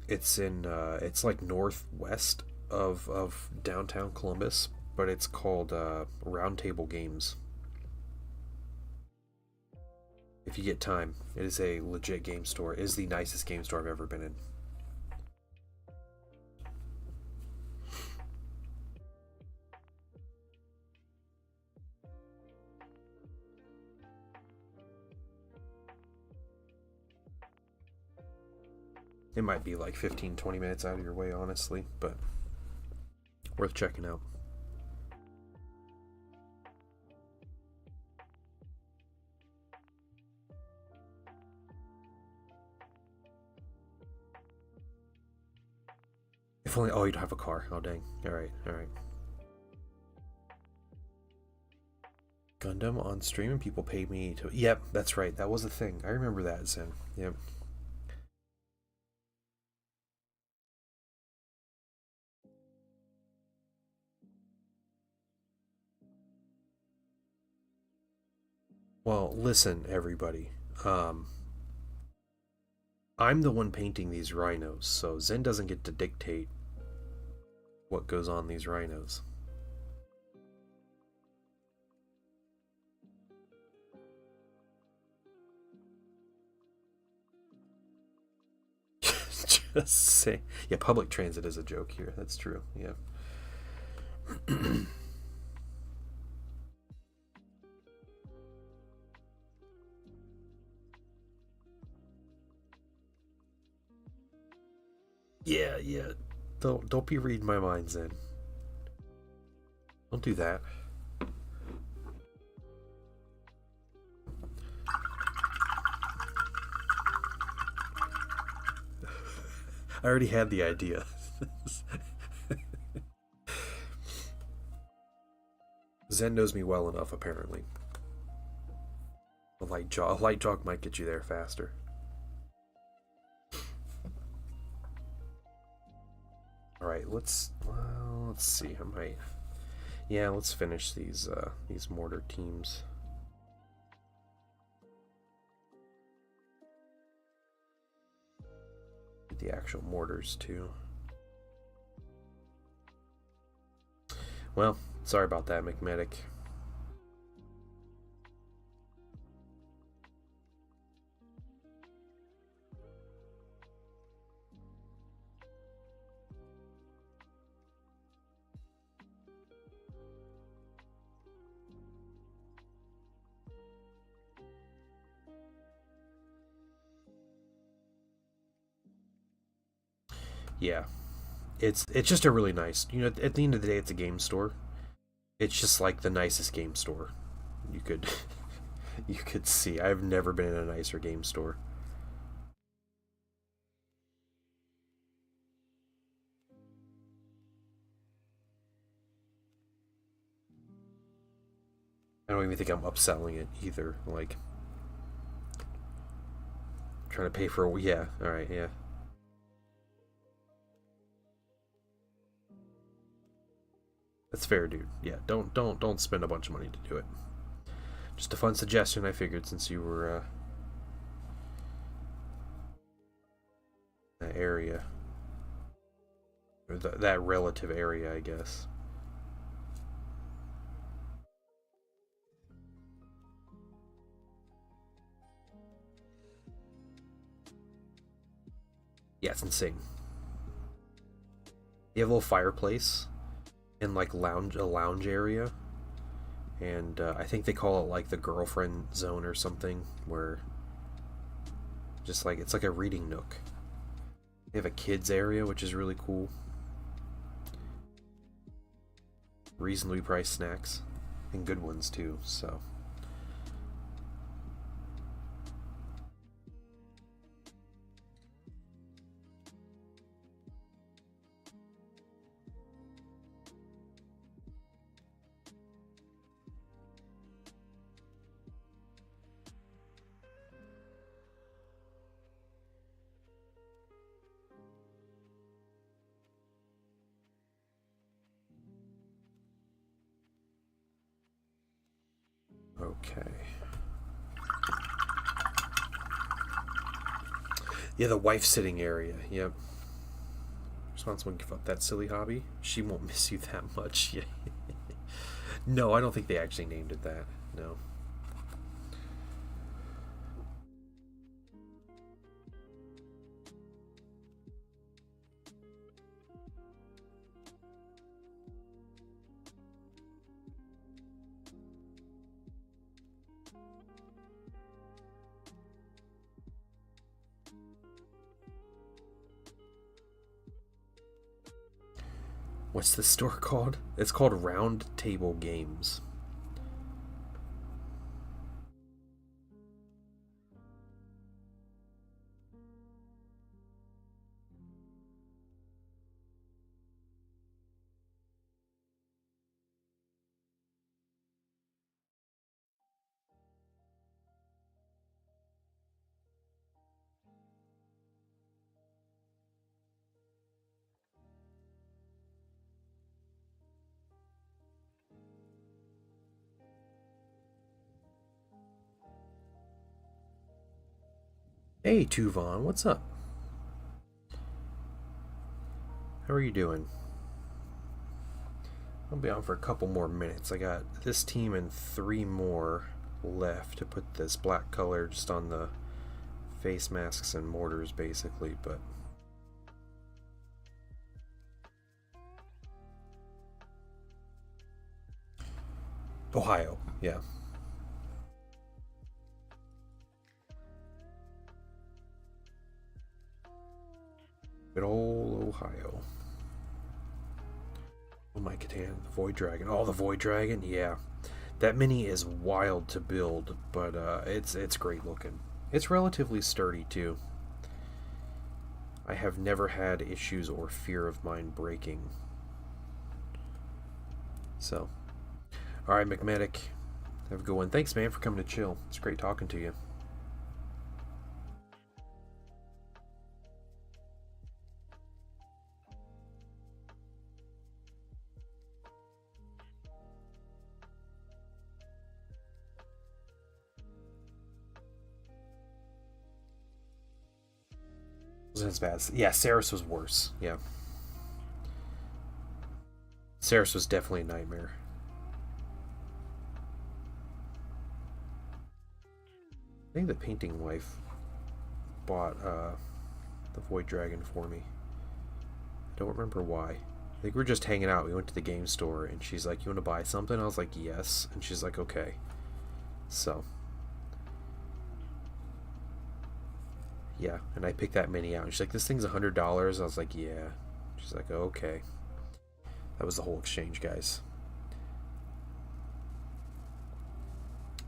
[SPEAKER 1] It's in it's like northwest of downtown Columbus, but it's called Roundtable Games. If you get time, it is a legit game store. It is the nicest game store I've ever been in. It might be like 15-20 minutes out of your way, honestly, but worth checking out. If only. Oh, you don't have a car. Oh, dang. All right. Gundam on stream and people paid me to. Yep, that's right. That was a thing. I remember that, Zen. Yep. Well, listen, everybody. I'm the one painting these rhinos, so Zen doesn't get to dictate what goes on these rhinos. Just say, yeah. Public transit is a joke here. That's true. Yeah. Yeah, yeah. Don't be reading my mind, Zen. Don't do that. I already had the idea. Zen knows me well enough, apparently. A light jog might get you there faster. All right, let's see. I might. Yeah, let's finish these mortar teams. Get the actual mortars too. Well, sorry about that, McMedic. Yeah, it's just a really nice. At the end of the day, it's a game store. It's just like the nicest game store you could you could see. I've never been in a nicer game store. I don't even think I'm upselling it either. Like trying to pay for a yeah. All right, yeah. That's fair, dude. Yeah, don't spend a bunch of money to do it. Just a fun suggestion. I figured since you were that area or that relative area, I guess. Yeah, it's insane. You have a little fireplace in like a lounge area, and I think they call it like the girlfriend zone or something, where just like it's like a reading nook. They have a kids area, which is really cool. Reasonably priced snacks, and good ones too. So. Okay. Yeah, the wife sitting area. Yep. Responsible give up that silly hobby. She won't miss you that much. Yeah. No, I don't think they actually named it that. No. What's the store called? It's called Round Table Games. Hey, Tuvon, what's up? How are you doing? I'll be on for a couple more minutes. I got this team and 3 more left to put this black color just on the face masks and mortars, basically, but... Ohio, yeah. Good old Ohio. Oh my Catan, the Void Dragon. Oh, the Void Dragon, yeah. That mini is wild to build, but it's great looking. It's relatively sturdy too. I have never had issues or fear of mine breaking. So, alright, McMedic. Have a good one. Thanks, man, for coming to chill. It's great talking to you. Wasn't as bad. Yeah, Saris was worse. Yeah. Saris was definitely a nightmare. I think the painting wife bought the Void Dragon for me. I don't remember why. I think we were just hanging out. We went to the game store and she's like, "You want to buy something?" I was like, "Yes." And she's like, "Okay." So, yeah. And I picked that mini out. And she's like, "This thing's $100." I was like, "Yeah." She's like, "Oh, okay." That was the whole exchange, guys.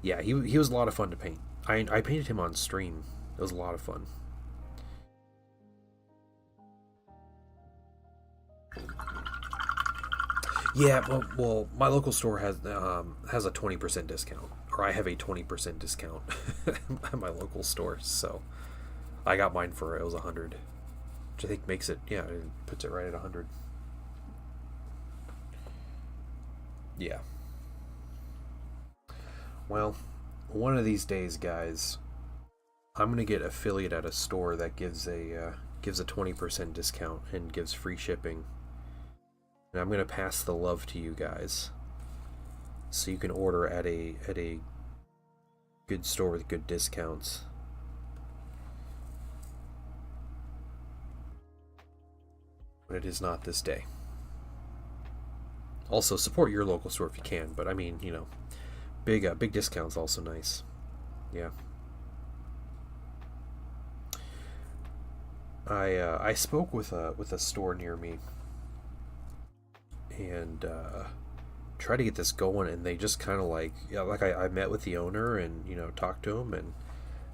[SPEAKER 1] Yeah, he was a lot of fun to paint. I painted him on stream. It was a lot of fun. Yeah, well, my local store has a 20% discount, or I have a 20% discount at my local store. So I got mine for it was 100, which I think makes it it puts it right at 100. Yeah. Well, one of these days, guys, I'm gonna get affiliate at a store that gives a 20% discount and gives free shipping. And I'm gonna pass the love to you guys, so you can order at a good store with good discounts. But it is not this day. Also, support your local store if you can. But I mean, big discounts also nice. Yeah. I spoke with a store near me and try to get this going, and they just kind of I met with the owner and talked to him and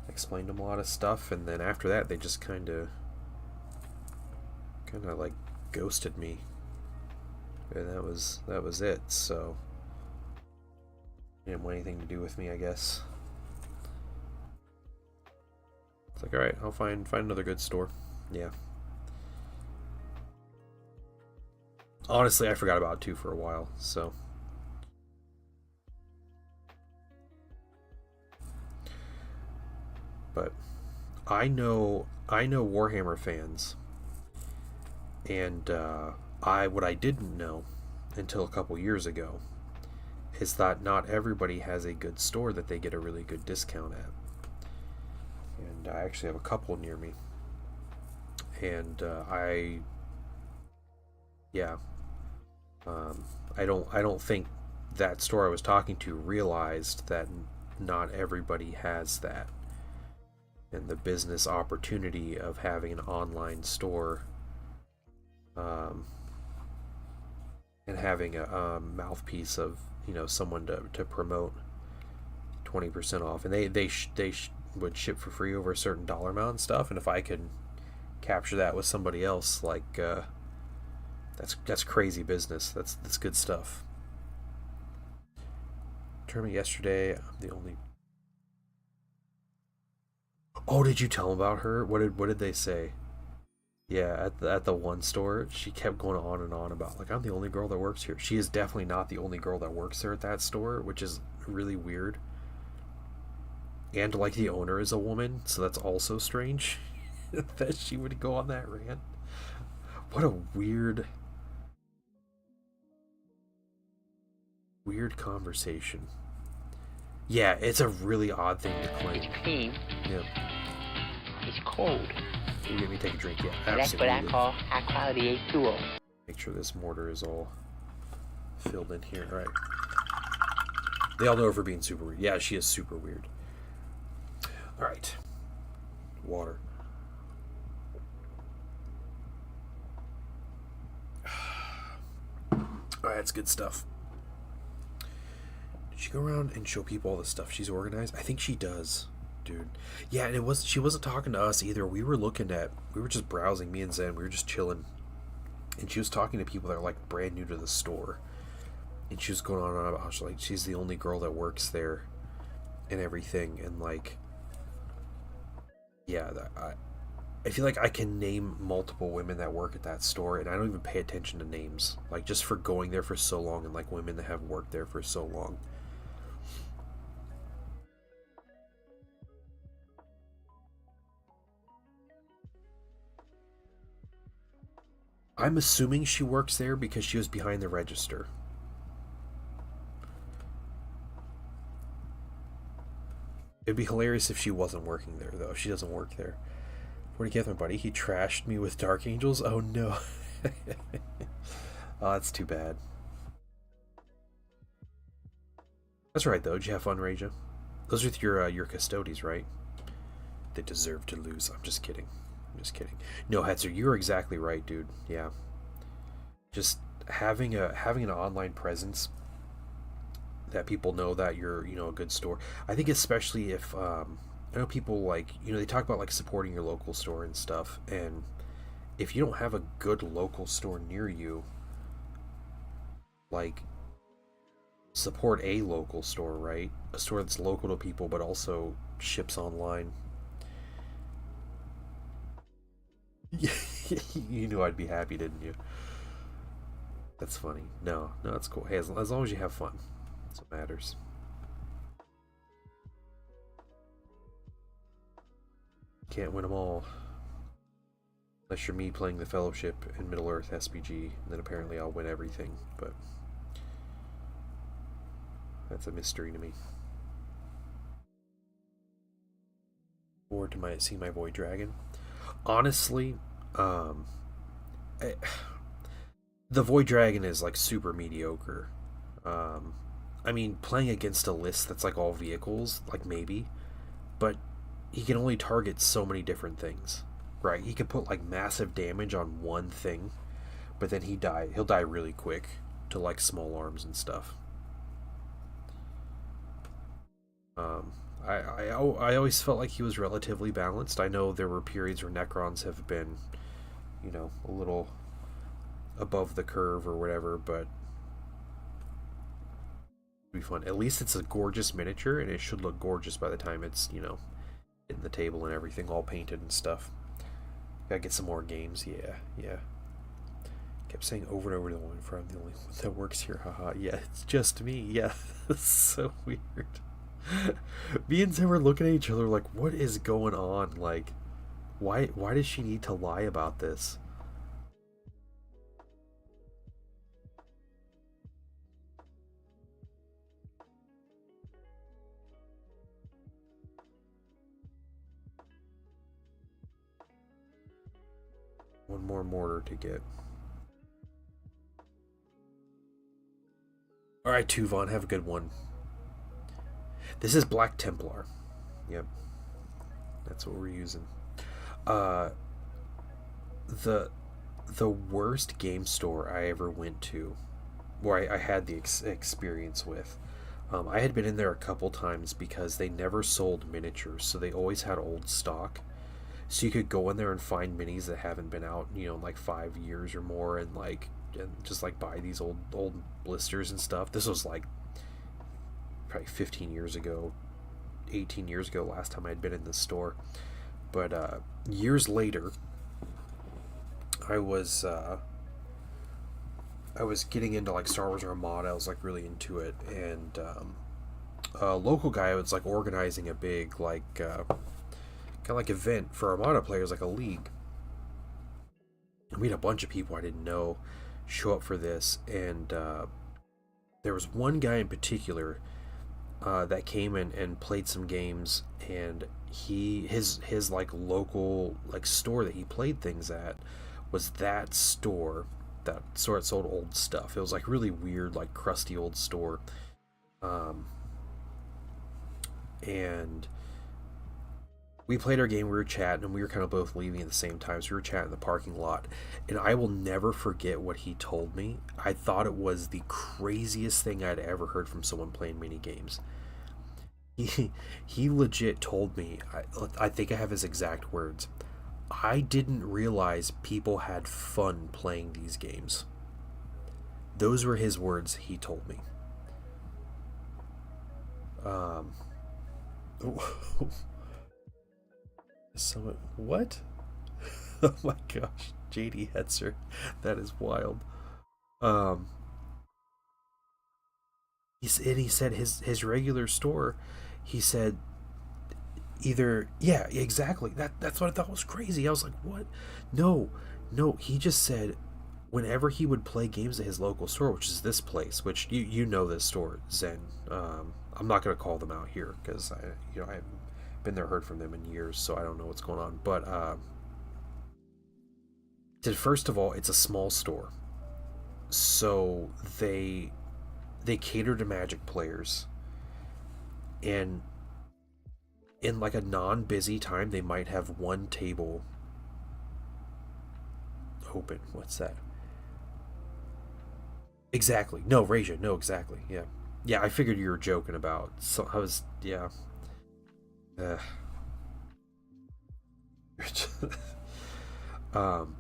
[SPEAKER 1] explained him a lot of stuff, and then after that they just kind of like ghosted me, and that was it. So they didn't want anything to do with me, I guess. It's like, all right, I'll find another good store. Yeah. Honestly, I forgot about it too for a while, so. But I know Warhammer fans, and what I didn't know until a couple years ago is that not everybody has a good store that they get a really good discount at. And I actually have a couple near me, and I don't think that store I was talking to realized that not everybody has that, and the business opportunity of having an online store, and having a mouthpiece of someone to promote 20% off, and they would ship for free over a certain dollar amount and stuff. And if I could capture that with somebody else, like that's crazy business. That's good stuff. Tournament yesterday. I'm the only. Oh, did you tell them about her? What did they say? Yeah, at the one store, she kept going on and on about, like, I'm the only girl that works here. She is definitely not the only girl that works there at that store, which is really weird. And like the owner is a woman, so that's also strange that she would go on that rant. What a weird conversation. Yeah, it's a really odd thing to claim.
[SPEAKER 2] It's clean.
[SPEAKER 1] Yeah.
[SPEAKER 2] It's cold.
[SPEAKER 1] You get me take a drink, yeah.
[SPEAKER 2] And that's what
[SPEAKER 1] Absolutely.
[SPEAKER 2] I call high quality H2O.
[SPEAKER 1] Make sure this mortar is all filled in here. Alright. They all know her for being super weird. Yeah, she is super weird. Alright. Water. Alright, that's good stuff. Did she go around and show people all the stuff she's organized? I think she does, dude. Yeah, and she wasn't talking to us either. We were just browsing, me and Zen, we were just chilling. And she was talking to people that are like brand new to the store. And she was going on and on about how she's the only girl that works there and everything. And like, yeah, I feel like I can name multiple women that work at that store, and I don't even pay attention to names. Like, just for going there for so long, and like women that have worked there for so long. I'm assuming she works there because she was behind the register. It'd be hilarious if she wasn't working there, though. She doesn't work there. 40th, my buddy. He trashed me with Dark Angels? Oh, no. Oh, that's too bad. That's right, though. Did you have fun, Raja? Those are with your custodies, right? They deserve to lose. I'm just kidding. I'm just kidding. No, Hetzer, you're exactly right, dude. Yeah. Just having an online presence that people know that you're, a good store. I think especially if I know people like, they talk about like supporting your local store and stuff, and if you don't have a good local store near you, like, support a local store, right? A store that's local to people but also ships online. You knew I'd be happy, didn't you? That's funny. No, that's cool. Hey, as long as you have fun, that's what matters. Can't win them all. Unless you're me playing the Fellowship in Middle Earth SPG, then apparently I'll win everything, but that's a mystery to me. Forward to seeing my Void Dragon. Honestly, the Void Dragon is like super mediocre. I mean, playing against a list that's like all vehicles, like maybe, but he can only target so many different things, right? He can put like massive damage on one thing, but then he'll die really quick to like small arms and stuff. I always felt like he was relatively balanced. I know there were periods where Necrons have been, a little above the curve or whatever, but it'll be fun. At least it's a gorgeous miniature, and it should look gorgeous by the time it's, in the table and everything, all painted and stuff. Gotta get some more games. Yeah. Kept saying over and over to the one in front, I'm the only one that works here. Haha. Yeah, it's just me. Yeah, it's so weird. Me and Zim were looking at each other like, what is going on? Like, why does she need to lie about this? One more mortar to get. Alright, Tuvon, have a good one. This is Black Templar. Yep. That's what we're using. The worst game store I ever went to, where I had the experience with, I had been in there a couple times because they never sold miniatures, so they always had old stock. So you could go in there and find minis that haven't been out, in like 5 years or more, and just like buy these old blisters and stuff. This was like probably 15 years ago, 18 years ago, last time I'd been in this store. But years later, I was getting into like Star Wars Armada. I was like really into it, and a local guy was like organizing a big like kind of like event for Armada players, like a league. And we had a bunch of people I didn't know show up for this, and there was one guy in particular that came in and played some games, and his like local like store that he played things at was that store that sold old stuff. It was like really weird, like crusty old store. And we played our game, we were chatting, and we were kind of both leaving at the same time, so we were chatting in the parking lot. And I will never forget what he told me. I thought it was the craziest thing I'd ever heard from someone playing mini games. He legit told me, I think I have his exact words, I didn't realize people had fun playing these games. Those were his words he told me. Someone, what? Oh my gosh, JD Hetzer, that is wild. He said his regular store. He said either, yeah, exactly. That's what I thought was crazy. I was like, what? No. He just said whenever he would play games at his local store, which is this place, which you know this store, Zen. I'm not gonna call them out here because I haven't been there, heard from them in years, so I don't know what's going on. But first of all, it's a small store, so they cater to Magic players, and in like a non-busy time, they might have one table open. What's that? Exactly. No, Raja. No, exactly. Yeah. Yeah, I figured you were joking about. So I was, yeah. um,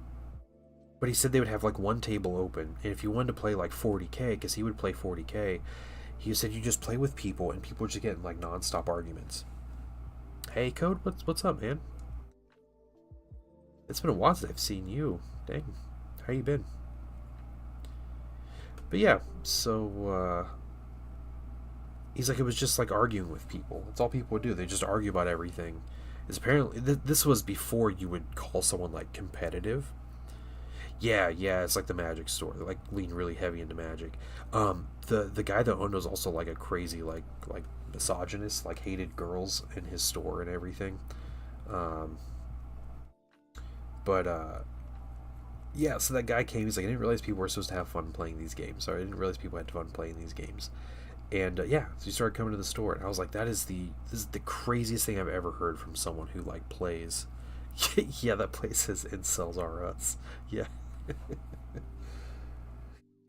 [SPEAKER 1] but he said they would have like one table open, and if you wanted to play like 40k, because he would play 40k, he said you just play with people, and people would just get in like non-stop arguments. Hey, Code, what's up, man? It's been a while since I've seen you. Dang, how you been? But yeah, so he's like, it was just like arguing with people. That's all people would do. They just argue about everything. It's apparently this was before you would call someone like competitive. Yeah, it's like the Magic store. They like lean really heavy into Magic. The guy that owned was also like a crazy like misogynist, like hated girls in his store and everything. But yeah, so that guy came. He's like, I didn't realize people were supposed to have fun playing these games. Sorry, I didn't realize people had fun playing these games. And yeah, so he started coming to the store, and I was like, this is the craziest thing I've ever heard from someone who like plays. Yeah, that place says incels are us. Yeah.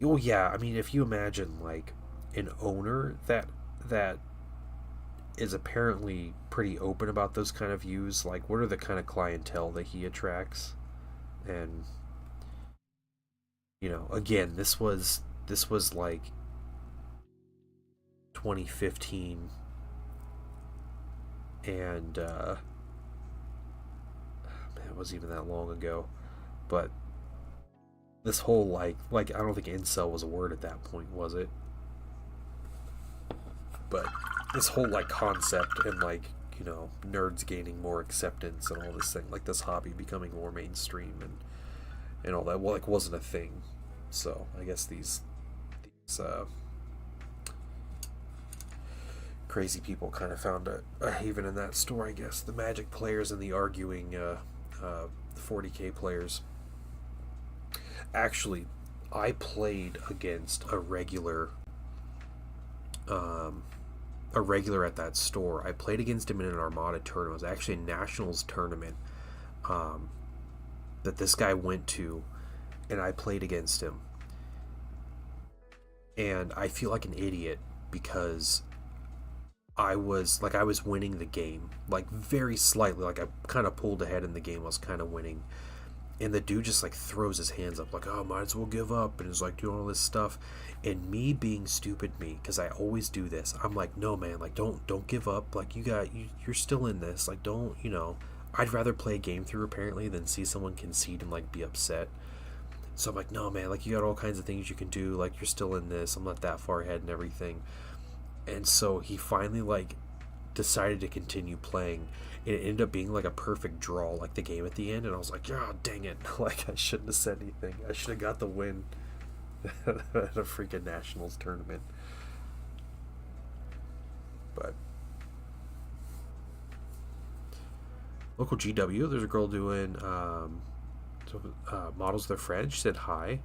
[SPEAKER 1] Oh yeah, I mean, if you imagine like an owner that is apparently pretty open about those kind of views, like what are the kind of clientele that he attracts? And again, this was like 2015, and man, it wasn't even that long ago. But this whole like I don't think incel was a word at that point, was it? But this whole like concept and like nerds gaining more acceptance and all this thing, like this hobby becoming more mainstream and all that, well, like wasn't a thing. So I guess these crazy people kind of found a haven in that store, I guess. The Magic players and the arguing 40k players. Actually, I played against a regular at that store. I played against him in an Armada tournament. It was actually a Nationals tournament that this guy went to, and I played against him. And I feel like an idiot because I was winning the game, like very slightly, like I kind of pulled ahead in the game. I was kind of winning, and the dude just like throws his hands up, like, oh, might as well give up, and is like doing all this stuff. And me being stupid me, because I always do this, I'm like, no man, like don't give up, like you're still in this, like don't, I'd rather play a game through apparently than see someone concede and like be upset. So I'm like, no man, like you got all kinds of things you can do, like you're still in this, I'm not that far ahead and everything. And so he finally like decided to continue playing. And it ended up being like a perfect draw, like the game at the end. And I was like, "Yeah, dang it! Like I shouldn't have said anything. I should have got the win at a freaking nationals tournament." But local GW, there's a girl doing models of their friend. She said hi.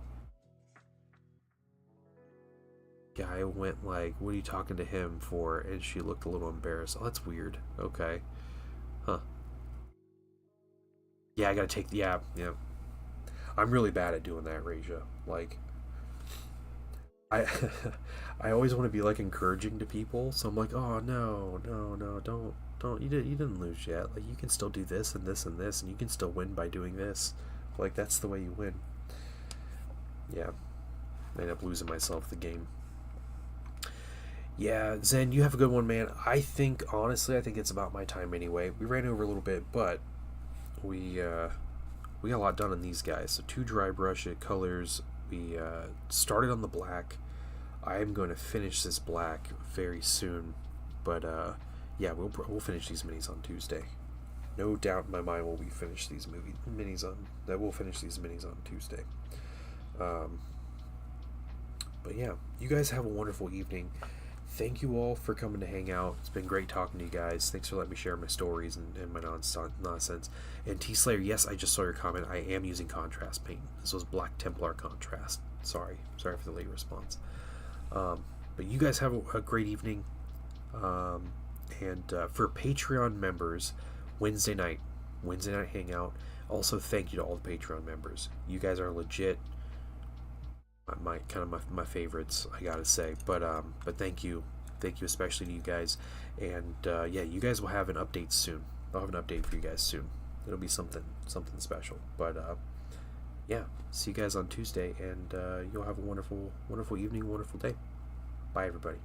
[SPEAKER 1] Guy went like, "What are you talking to him for?" And she looked a little embarrassed. Oh, that's weird. Okay. Huh. Yeah, I gotta take the yeah. I'm really bad at doing that, Raja. Like I I always want to be like encouraging to people, so I'm like, "Oh no, no, no, don't you didn't lose yet. Like you can still do this and this and this and you can still win by doing this." Like that's the way you win. Yeah. I end up losing myself the game. Yeah, Zen, you have a good one, man. I think honestly, I think it's about my time anyway. We ran over a little bit, but we got a lot done on these guys. So 2 dry brush colors. We started on the black. I am going to finish this black very soon, but yeah, we'll finish these minis on Tuesday. No doubt in my mind will we finish these minis on that. We'll finish these minis on Tuesday. But yeah, you guys have a wonderful evening. Thank you all for coming to hang out. It's been great talking to you guys. Thanks for letting me share my stories and my nonsense. And T-Slayer, yes, I just saw your comment. I am using contrast paint. This was Black Templar contrast. Sorry for the late response. But you guys have a great evening. And for Patreon members, Wednesday night hangout. Also, thank you to all the Patreon members. You guys are legit. My favorites, I gotta say. But thank you especially to you guys. And yeah, you guys will have an update soon. I'll have an update for you guys soon. It'll be something special. But yeah, see you guys on Tuesday, and you'll have a wonderful evening, wonderful day. Bye, everybody.